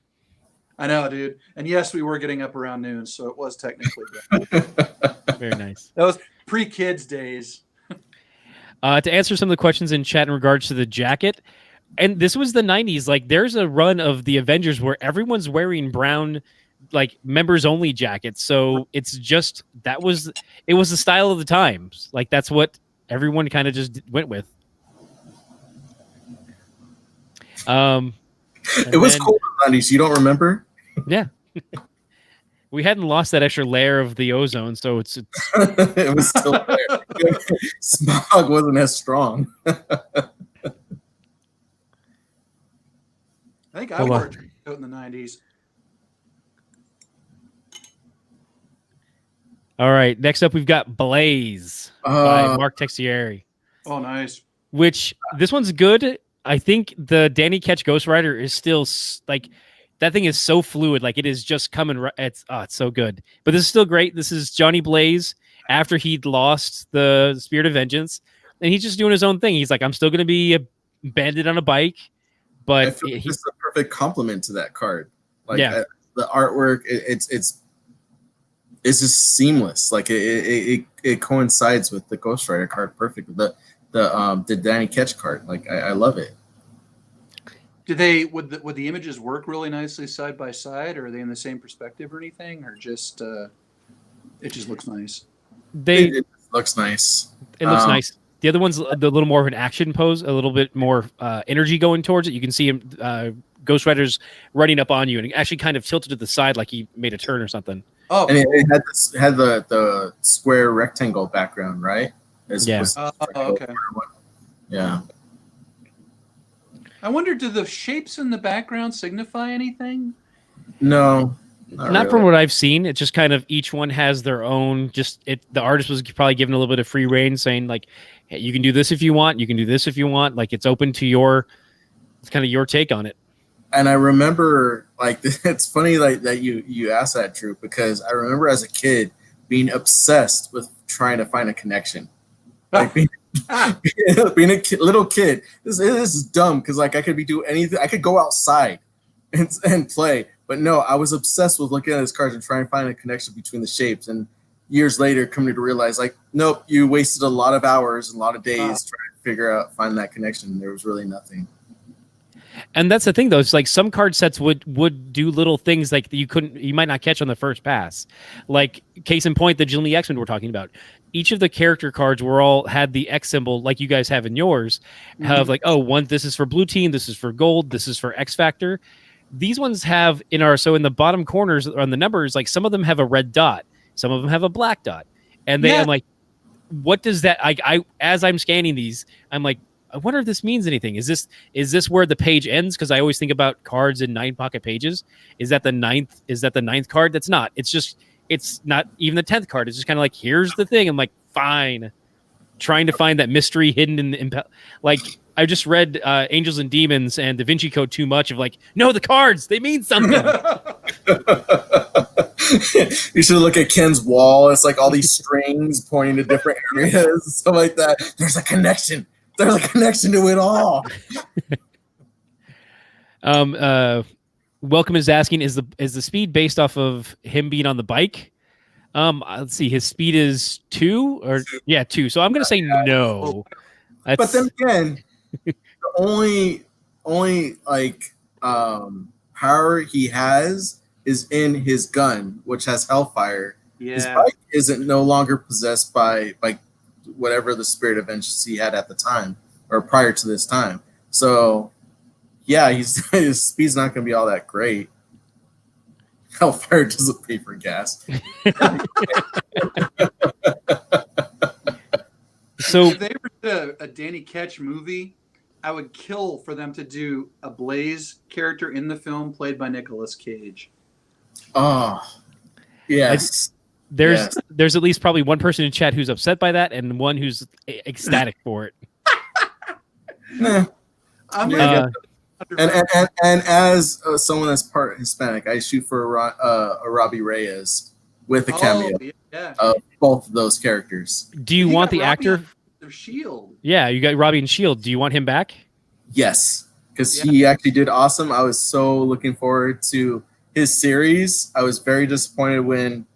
I know, dude. And yes, we were getting up around noon, so it was technically Very nice. that was pre-kids days. To answer some of the questions in chat in regards to the jacket, and this was the 90s. Like, there's a run of the Avengers where everyone's wearing brown, like members only jackets. So it's just it was the style of the times. Like that's what everyone kind of just went with. It was cool in the 90s. You don't remember? Yeah. We hadn't lost that extra layer of the ozone, so it's it was still there. Smog wasn't as strong. I think I wore a trench coat in the 90s. All right. Next up, we've got Blaze by Mark Texieri. Oh, nice. Which this one's good. I think the Danny Ketch Ghost Rider is still like that thing is so fluid. Like it is just coming. It's so good. But this is still great. This is Johnny Blaze after he'd lost the Spirit of Vengeance, and he's just doing his own thing. He's like, I'm still going to be a bandit on a bike. But I feel like it's a perfect complement to that card. Like the artwork, it's just seamless. Like it coincides with the Ghost Rider card perfectly. The Danny Ketch card. Like I love it. Would the images work really nicely side by side, or are they in the same perspective or anything, or just it just looks nice? It looks nice. It looks nice. The other one's a little more of an action pose, a little bit more energy going towards it. You can see him, Ghost Rider's running up on you, and actually kind of tilted to the side like he made a turn or something. Oh, and it had the square rectangle background, right? Okay. Yeah. I wonder, do the shapes in the background signify anything? No. Not really. from what I've seen. It's just kind of each one has their own. The artist was probably given a little bit of free reign, saying like, hey, you can do this if you want. You can do this if you want. Like it's open to it's kind of your take on it. And I remember, like, it's funny like that you asked that, Drew, because I remember as a kid being obsessed with trying to find a connection. Like being a little kid. This is dumb because like I could be doing anything. I could go outside and play, but no, I was obsessed with looking at his cards and trying to find a connection between the shapes. And years later, coming to realize, like, nope, you wasted a lot of hours and a lot of days trying to find that connection. There was really nothing. And that's the thing, though. It's like some card sets would do little things like you might not catch on the first pass. Like case in point, the Jimmy X-Men we're talking about. Each of the character cards had the X symbol, like you guys have in yours. Have like, this is for blue team, this is for gold, this is for X Factor. These ones have in the bottom corners on the numbers, like some of them have a red dot, some of them have a black dot, and I'm like, what does that? I as I'm scanning these, I'm like, I wonder if this means anything. Is this where the page ends? Because I always think about cards in 9-pocket pages. Is that the ninth? Is that the ninth card? That's not. It's not even the 10th card. It's just kind of like, here's the thing. I'm like, fine. Trying to find that mystery hidden in the Impel. Like, I just read Angels and Demons and Da Vinci Code too much of like, no, the cards, they mean something. You should look at Ken's wall. It's like all these strings pointing to different areas, stuff like that. There's a connection. There's a connection to it all. Welcome is asking, is the speed based off of him being on the bike? Let's see, his speed is 2 or 2. So I'm gonna say no. But then again, the only like power he has is in his gun, which has Hellfire. Yeah. His bike isn't no longer possessed by like whatever the spirit of vengeance he had at the time or prior to this time. So yeah, his speed's not going to be all that great. Hellfire doesn't pay for gas. So if they ever did a Danny Ketch movie, I would kill for them to do a Blaze character in the film played by Nicolas Cage. Oh, yes. There's at least probably one person in chat who's upset by that and one who's ecstatic for it. Nah. And as someone that's part Hispanic, I shoot for a Robbie Reyes with a cameo of both of those characters. Do you want the actor? Shield. Yeah, you got Robbie and Shield. Do you want him back? Yes, because he actually did awesome. I was so looking forward to his series. I was very disappointed when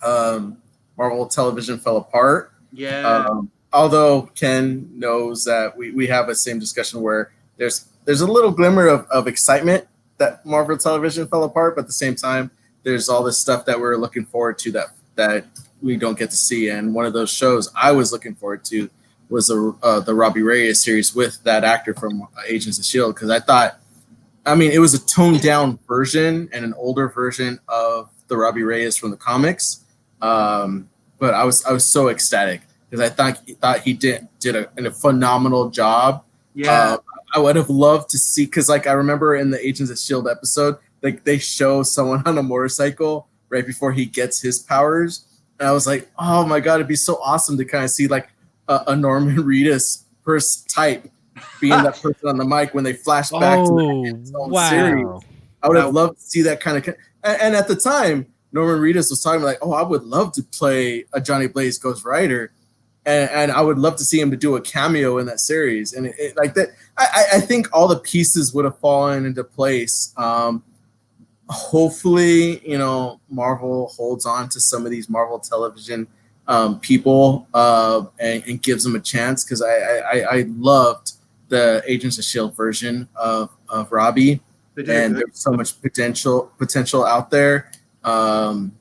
Marvel Television fell apart. Yeah. Although Ken knows that we have a same discussion where there's a little glimmer of excitement that Marvel Television fell apart, but at the same time, there's all this stuff that we're looking forward to that we don't get to see. And one of those shows I was looking forward to was the Robbie Reyes series with that actor from Agents of S.H.I.E.L.D. because I thought, it was a toned down version and an older version of the Robbie Reyes from the comics. But I was so ecstatic because I thought he did a phenomenal job. Yeah. I would have loved to see, because like I remember in the Agents of S.H.I.E.L.D. episode, like they show someone on a motorcycle right before he gets his powers. And I was like, oh my God, it'd be so awesome to kind of see like a Norman Reedus first type being that person on the mic when they flash back to the series. I would have loved to see that kind of. And at the time, Norman Reedus was talking like, oh, I would love to play a Johnny Blaze Ghost Rider. And I would love to see him to do a cameo in that series. And it like that, I think all the pieces would have fallen into place. Hopefully, Marvel holds on to some of these Marvel Television people and gives them a chance, because I loved the Agents of S.H.I.E.L.D. version of Robbie. And there's so much potential out there. And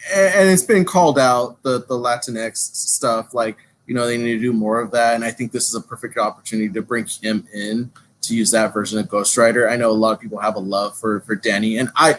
it's been called out, the Latinx stuff, like, they need to do more of that. And I think this is a perfect opportunity to bring him in to use that version of Ghost Rider. I know a lot of people have a love for Danny. And I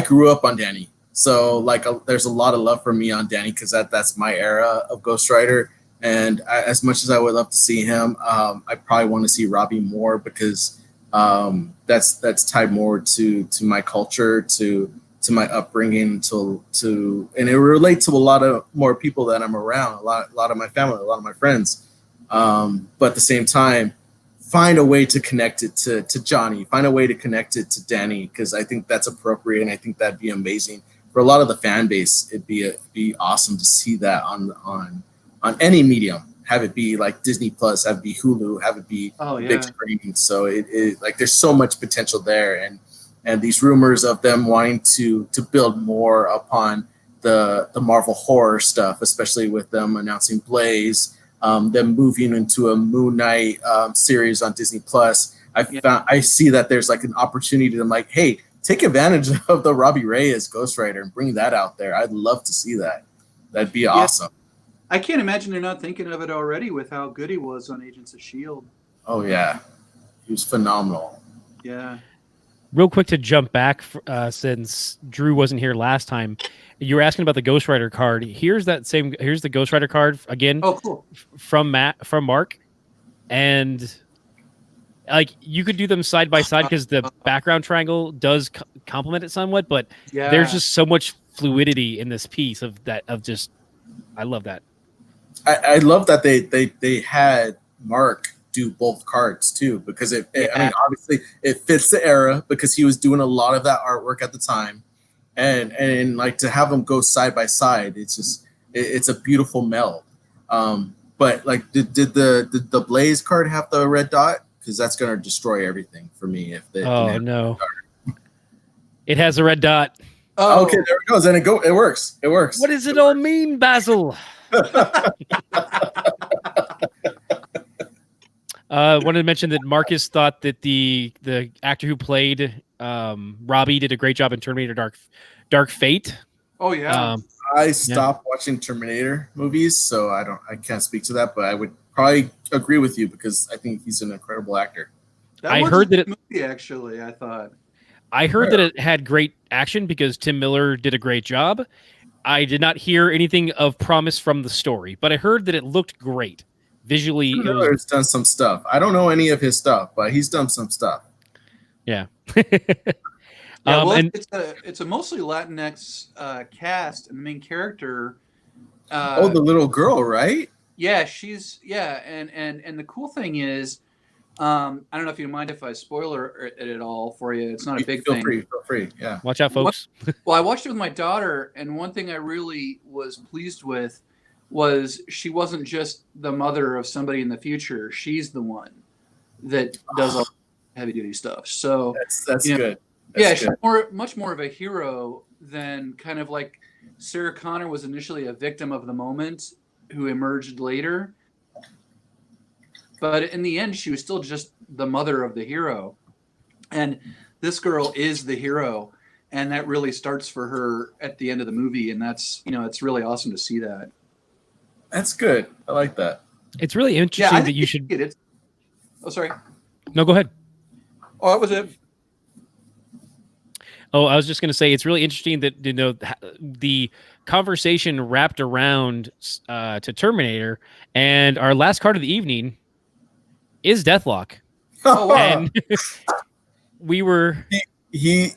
grew up on Danny. So like there's a lot of love for me on Danny because that's my era of Ghost Rider. And as much as I would love to see him, I probably want to see Robbie more because that's tied more to my culture, to my upbringing, and it relates to a lot of more people that I'm around, a lot of my family, a lot of my friends. But at the same time, find a way to connect it to Johnny, find a way to connect it to Danny, because I think that's appropriate, and I think that'd be amazing for a lot of the fan base. It'd be awesome to see that on any medium. Have it be like Disney Plus, have it be Hulu, have it be big screen. So it like there's so much potential there, and these rumors of them wanting to build more upon the Marvel horror stuff, especially with them announcing Blaze, them moving into a Moon Knight series on Disney Plus. I see that there's like an opportunity to like, hey, take advantage of the Robbie Reyes Ghost Rider and bring that out there. I'd love to see that. That'd be awesome. I can't imagine they're not thinking of it already with how good he was on Agents of S.H.I.E.L.D. Oh, yeah. He was phenomenal. Yeah. Real quick to jump back, since Drew wasn't here last time, you were asking about the Ghost Rider card. Here's the Ghost Rider card again. Oh, cool. From Mark, and like you could do them side by side because the background triangle does complement it somewhat, but there's just so much fluidity in this piece of just I love that. I love that they had Mark do both cards too, because I mean, obviously it fits the era because he was doing a lot of that artwork at the time, and like to have them go side by side, it's a beautiful meld. But like, did the Blaze card have the red dot? Because that's gonna destroy everything for me if they. Oh no! It has a red dot. Oh, okay, there it goes, and it works. It works. What does it all mean, Basil? Wanted to mention that Marcus thought that the actor who played Robbie did a great job in Terminator Dark Fate. Oh yeah. I stopped watching Terminator movies, so I can't speak to that, but I would probably agree with you because I think he's an incredible actor. I heard that movie actually. I heard that it had great action because Tim Miller did a great job. I did not hear anything of promise from the story, but I heard that it looked great. Visually, Miller's done some stuff. I don't know any of his stuff, but he's done some stuff. Yeah. It's a mostly Latinx cast, and the main character. The little girl, right? Yeah, and the cool thing is, I don't know if you mind if I spoiler it at all for you. It's not a big thing. Feel free. Yeah. Watch out, folks. Well, I watched it with my daughter, and one thing I really was pleased with was she wasn't just the mother of somebody in the future. She's the one that does all heavy duty stuff. So that's good. She's much more of a hero than kind of like Sarah Connor was initially a victim of the moment who emerged later. But in the end, she was still just the mother of the hero. And this girl is the hero. And that really starts for her at the end of the movie. And that's, it's really awesome to see that. That's good. I like that. It's really interesting that you should. Oh, sorry. No, go ahead. Oh, that was it. Oh, I was just going to say it's really interesting that the conversation wrapped around to Terminator, and our last card of the evening is Deathlock. Oh, wow. And we were. Okay,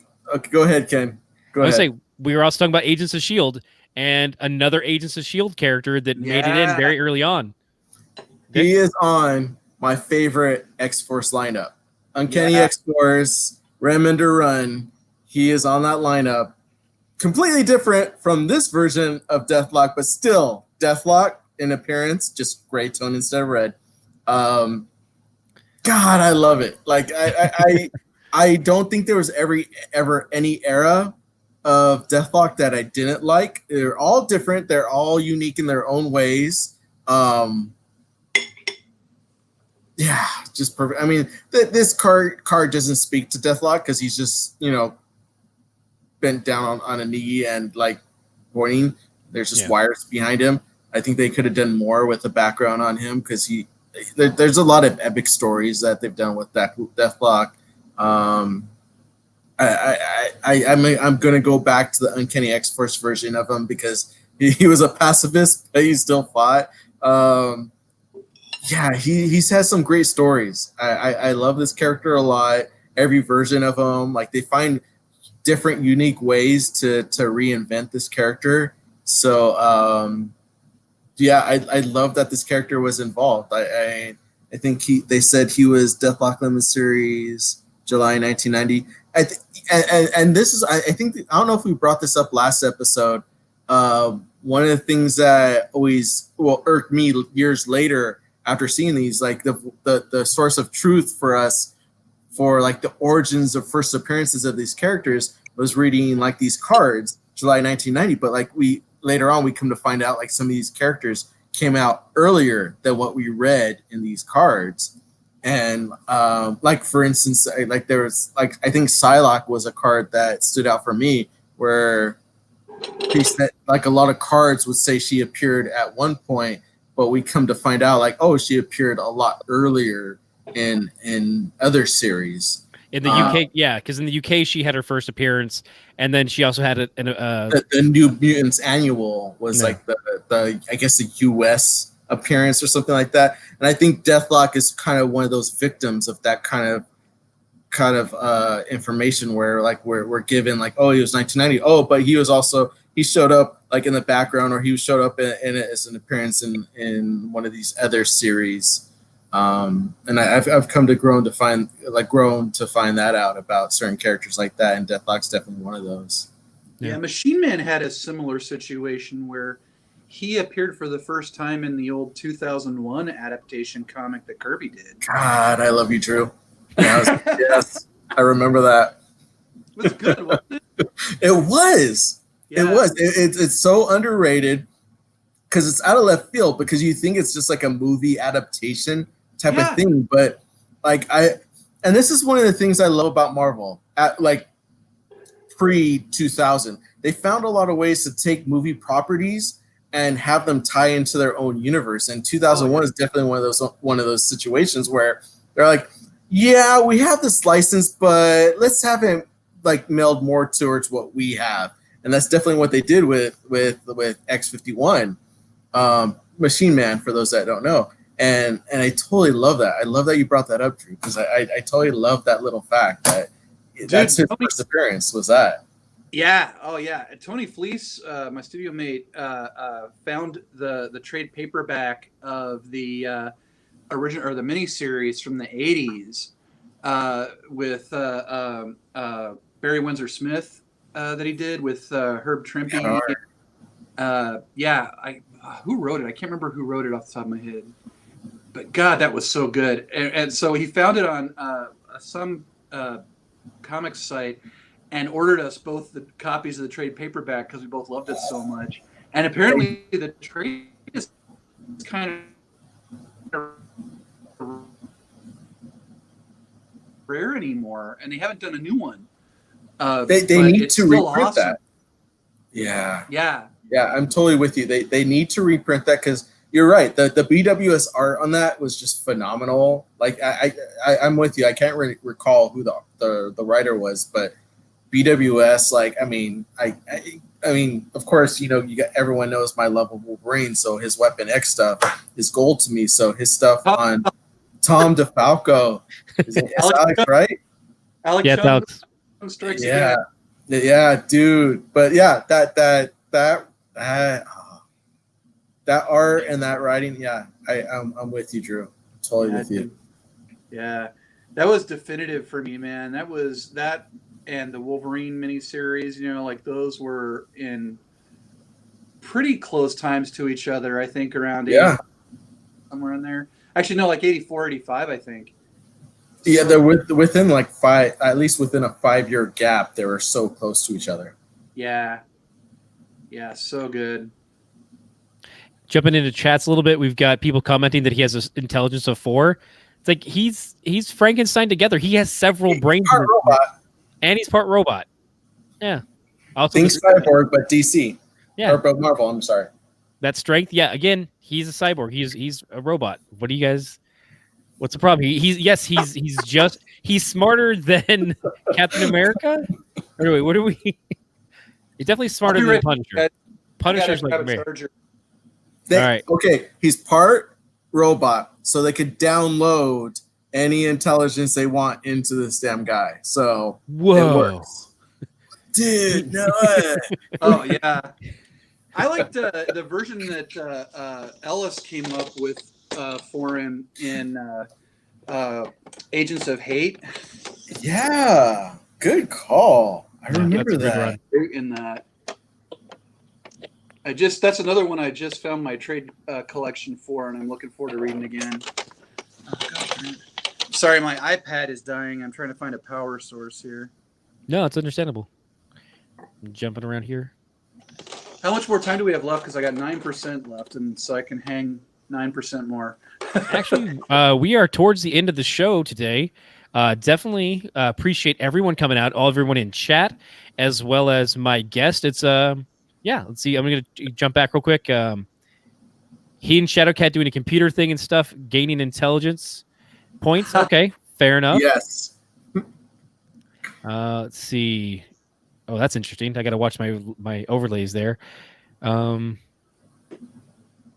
go ahead, Ken. Go ahead. Say we were also talking about Agents of S.H.I.E.L.D. and another Agents of S.H.I.E.L.D. character that made it in very early on. He is on my favorite X-Force lineup. Uncanny X-Force, Remender Run. He is on that lineup. Completely different from this version of Deathlock, but still Deathlock in appearance, just gray tone instead of red. God, I love it. Like I don't think there was ever any era of Deathlock that I didn't like. They're all different. They're all unique in their own ways. Yeah, just perfect. I mean, this card doesn't speak to Deathlock because he's just, bent down on a knee and like pointing. There's just wires behind him. I think they could have done more with the background on him because there's a lot of epic stories that they've done with Deathlock. I'm gonna go back to the Uncanny X-Force version of him because he was a pacifist, but he still fought. He's had some great stories. I love this character a lot. Every version of him, like they find different unique ways to reinvent this character. So I love that this character was involved. I think they said he was Deathlock Limited Series July 1990. And this is I don't know if we brought this up last episode. One of the things that always irked me years later after seeing these, like the source of truth for us for like the origins of first appearances of these characters was reading like these cards July 1990, but like later on we come to find out like some of these characters came out earlier than what we read in these cards. And like for instance, like there was like I think Psylocke was a card that stood out for me where he said like a lot of cards would say she appeared at one point, but we come to find out like, oh, she appeared a lot earlier in other series. In the UK, yeah, because in the UK she had her first appearance, and then she also had the New Mutants Annual was like the I guess the US appearance or something like that. And I think Deathlock is kind of one of those victims of that kind of information where like we're given like, oh, he was 1990, oh, but he showed up like in the background, or he showed up in as an appearance in one of these other series. And I've come to grown to find that out about certain characters like that, and Deathlock's definitely one of those. Yeah, Machine Man had a similar situation where he appeared for the first time in the old 2001 adaptation comic that Kirby did. God, I love you, Drew. Yes, I remember that. It was good, wasn't it? It was. Yeah. It was. It's so underrated because it's out of left field, because you think it's just like a movie adaptation type of thing, but like and this is one of the things I love about Marvel at like pre-2000. They found a lot of ways to take movie properties and have them tie into their own universe. And 2001 is definitely one of those situations where they're like, yeah, we have this license, but let's have it like meld more towards what we have. And that's definitely what they did with X-51, Machine Man, for those that don't know. And I totally love that. I love that you brought that up, Drew, because I totally love that little fact that that's his first appearance was that. Yeah. Oh, yeah. Tony Fleece, my studio mate, found the trade paperback of the original or the miniseries from the 80s with Barry Windsor Smith that he did with Herb Trimpe. Who wrote it? I can't remember who wrote it off the top of my head. But God, that was so good. And so he found it on some comics site and ordered us both the copies of the trade paperback because we both loved it so much. And apparently the trade is kind of rare anymore, and they haven't done a new one. They need to reprint that. Yeah, I'm totally with you. They need to reprint that, because you're right. The BWS art on that was just phenomenal. Like I'm with you. I can't really recall who the writer was, but BWS. Like I mean, of course, everyone knows my love of Wolverine, so his Weapon X stuff is gold to me. So his stuff on Tom DeFalco, is Alex, right? Alex, yeah, Alex. Strikes yeah, again. Yeah, dude. But yeah, that art and that writing, yeah, I'm with you, Drew. Totally with you. Yeah, that was definitive for me, man. That was that, and the Wolverine miniseries. Like those were in pretty close times to each other. I think around somewhere in there. Actually, no, like 84, 85, I think. Yeah, they're within like at least within a 5-year gap. They were so close to each other. Yeah, so good. Jumping into chats a little bit, we've got people commenting that he has an intelligence of 4. It's like he's Frankenstein together. He has several brains, part robot, and he's part robot. Yeah, also think cyborg, but DC. Yeah, or Marvel. I'm sorry. That strength. Yeah, again, he's a cyborg. He's a robot. What do you guys? What's the problem? He's smarter than Captain America. Anyway, what are we? He's definitely smarter than Punisher. Punisher's like All right. Okay, he's part robot, so they could download any intelligence they want into this damn guy. So it works. Dude, no way. Oh yeah, I liked the version that Ellis came up with for him in Agents of Hate. Yeah, good call. I remember that. In that. That's another one I just found my trade collection for, and I'm looking forward to reading again. Oh, gosh, sorry, my iPad is dying. I'm trying to find a power source here. No, it's understandable. I'm jumping around here. How much more time do we have left? Because I got 9% left, and so I can hang 9% more. Actually, we are towards the end of the show today. Definitely appreciate everyone coming out, everyone in chat, as well as my guest. It's let's see. I'm gonna jump back real quick. He and Shadowcat doing a computer thing and stuff, gaining intelligence points. Okay, fair enough. Yes. Let's see. Oh, that's interesting. I got to watch my overlays there. Doesn't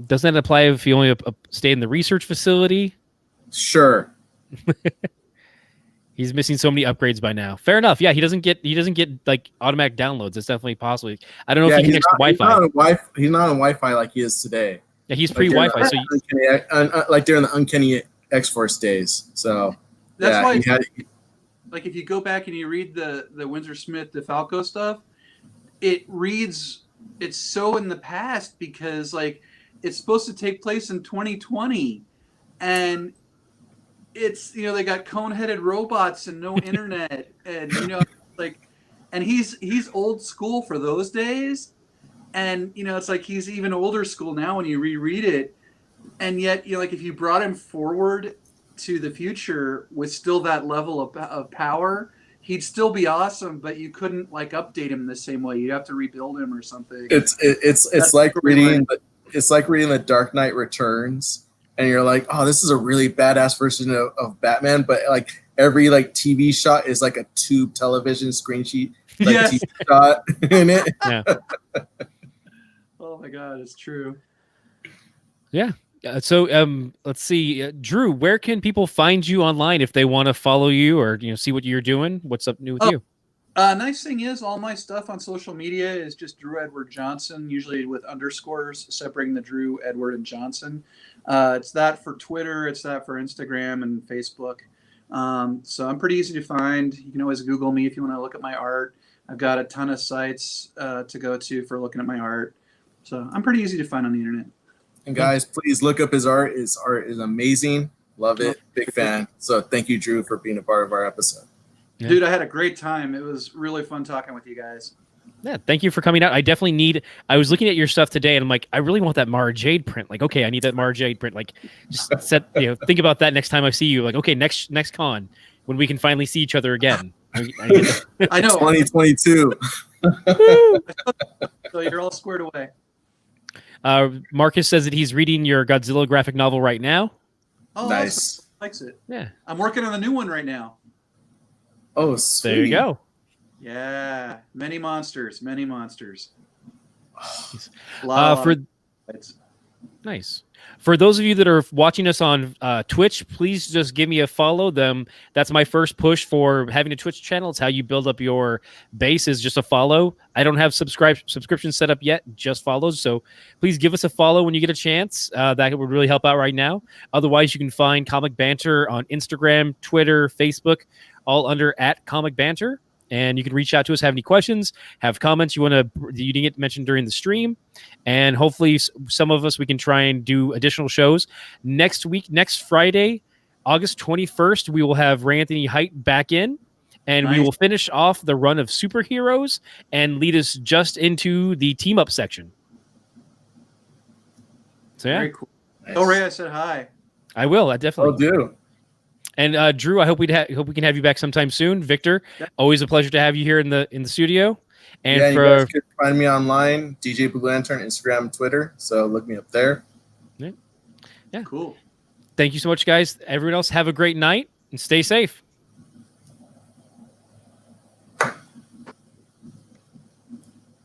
that apply if you only stay in the research facility? Sure. He's missing so many upgrades by now. Fair enough. Yeah, he doesn't get like automatic downloads. It's definitely possible. I don't know if he connects to Wi-Fi. He's not on Wi-Fi like he is today. Yeah, he's pre-Wi-Fi. So like during the Uncanny X-Force days. So that's why. Like if you go back and you read the Windsor Smith DeFalco stuff, it reads it's so in the past because like it's supposed to take place in 2020, and it's they got cone-headed robots and no internet, and and he's old school for those days, and it's like he's even older school now when you reread it, and yet like if you brought him forward to the future with still that level of power, he'd still be awesome, but you couldn't like update him the same way. You'd have to rebuild him or something. It's like reading The Dark Knight Returns, and you're like, oh, this is a really badass version of Batman, but like every like TV shot is like a tube television screen sheet TV shot in it. Yeah. Oh my god, it's true. Yeah. So let's see, Drew, where can people find you online if they want to follow you or see what you're doing? What's up new with you? Nice thing is all my stuff on social media is just Drew Edward Johnson, usually with underscores separating the Drew, Edward, and Johnson. It's that for Twitter, it's that for Instagram and Facebook. So I'm pretty easy to find. You can always Google me if you want to look at my art. I've got a ton of sites to go to for looking at my art. So I'm pretty easy to find on the internet. And guys, please look up his art. His art is amazing. Love it. Big fan. So thank you, Drew, for being a part of our episode. Yeah. Dude, I had a great time. It was really fun talking with you guys. Yeah, thank you for coming out. I was looking at your stuff today and I'm like, I really want that Mara Jade print. Like, okay, I need that Mara Jade print. Like, just think about that next time I see you. Like, okay, next con when we can finally see each other again. I know. 2022. So you're all squared away. Marcus says that he's reading your Godzilla graphic novel right now. Oh, nice. Awesome. Likes it. Yeah. I'm working on the new one right now. Oh, sweet. There you go. Yeah. Many monsters. Nice. For those of you that are watching us on Twitch, please just give me a follow. That's my first push for having a Twitch channel. It's how you build up your base, is just a follow. I don't have subscription set up yet, just follows. So please give us a follow when you get a chance. That would really help out right now. Otherwise, you can find Comic Banter on Instagram, Twitter, Facebook, all under @ComicBanter. And you can reach out to us, have any questions, have comments you didn't get mentioned during the stream. And hopefully some of us, we can try and do additional shows. Next Friday, August 21st, we will have Ray Anthony Height back in. And we will finish off the run of superheroes and lead us just into the team up section. So yeah. Very cool. Nice. Oh, Ray, I said hi. I will. I definitely will do. And Drew, I hope we can have you back sometime soon. Victor, always a pleasure to have you here in the studio. And you guys can find me online, DJ Blue Lantern, Instagram, Twitter. So look me up there. Yeah. Cool. Thank you so much, guys. Everyone else, have a great night and stay safe.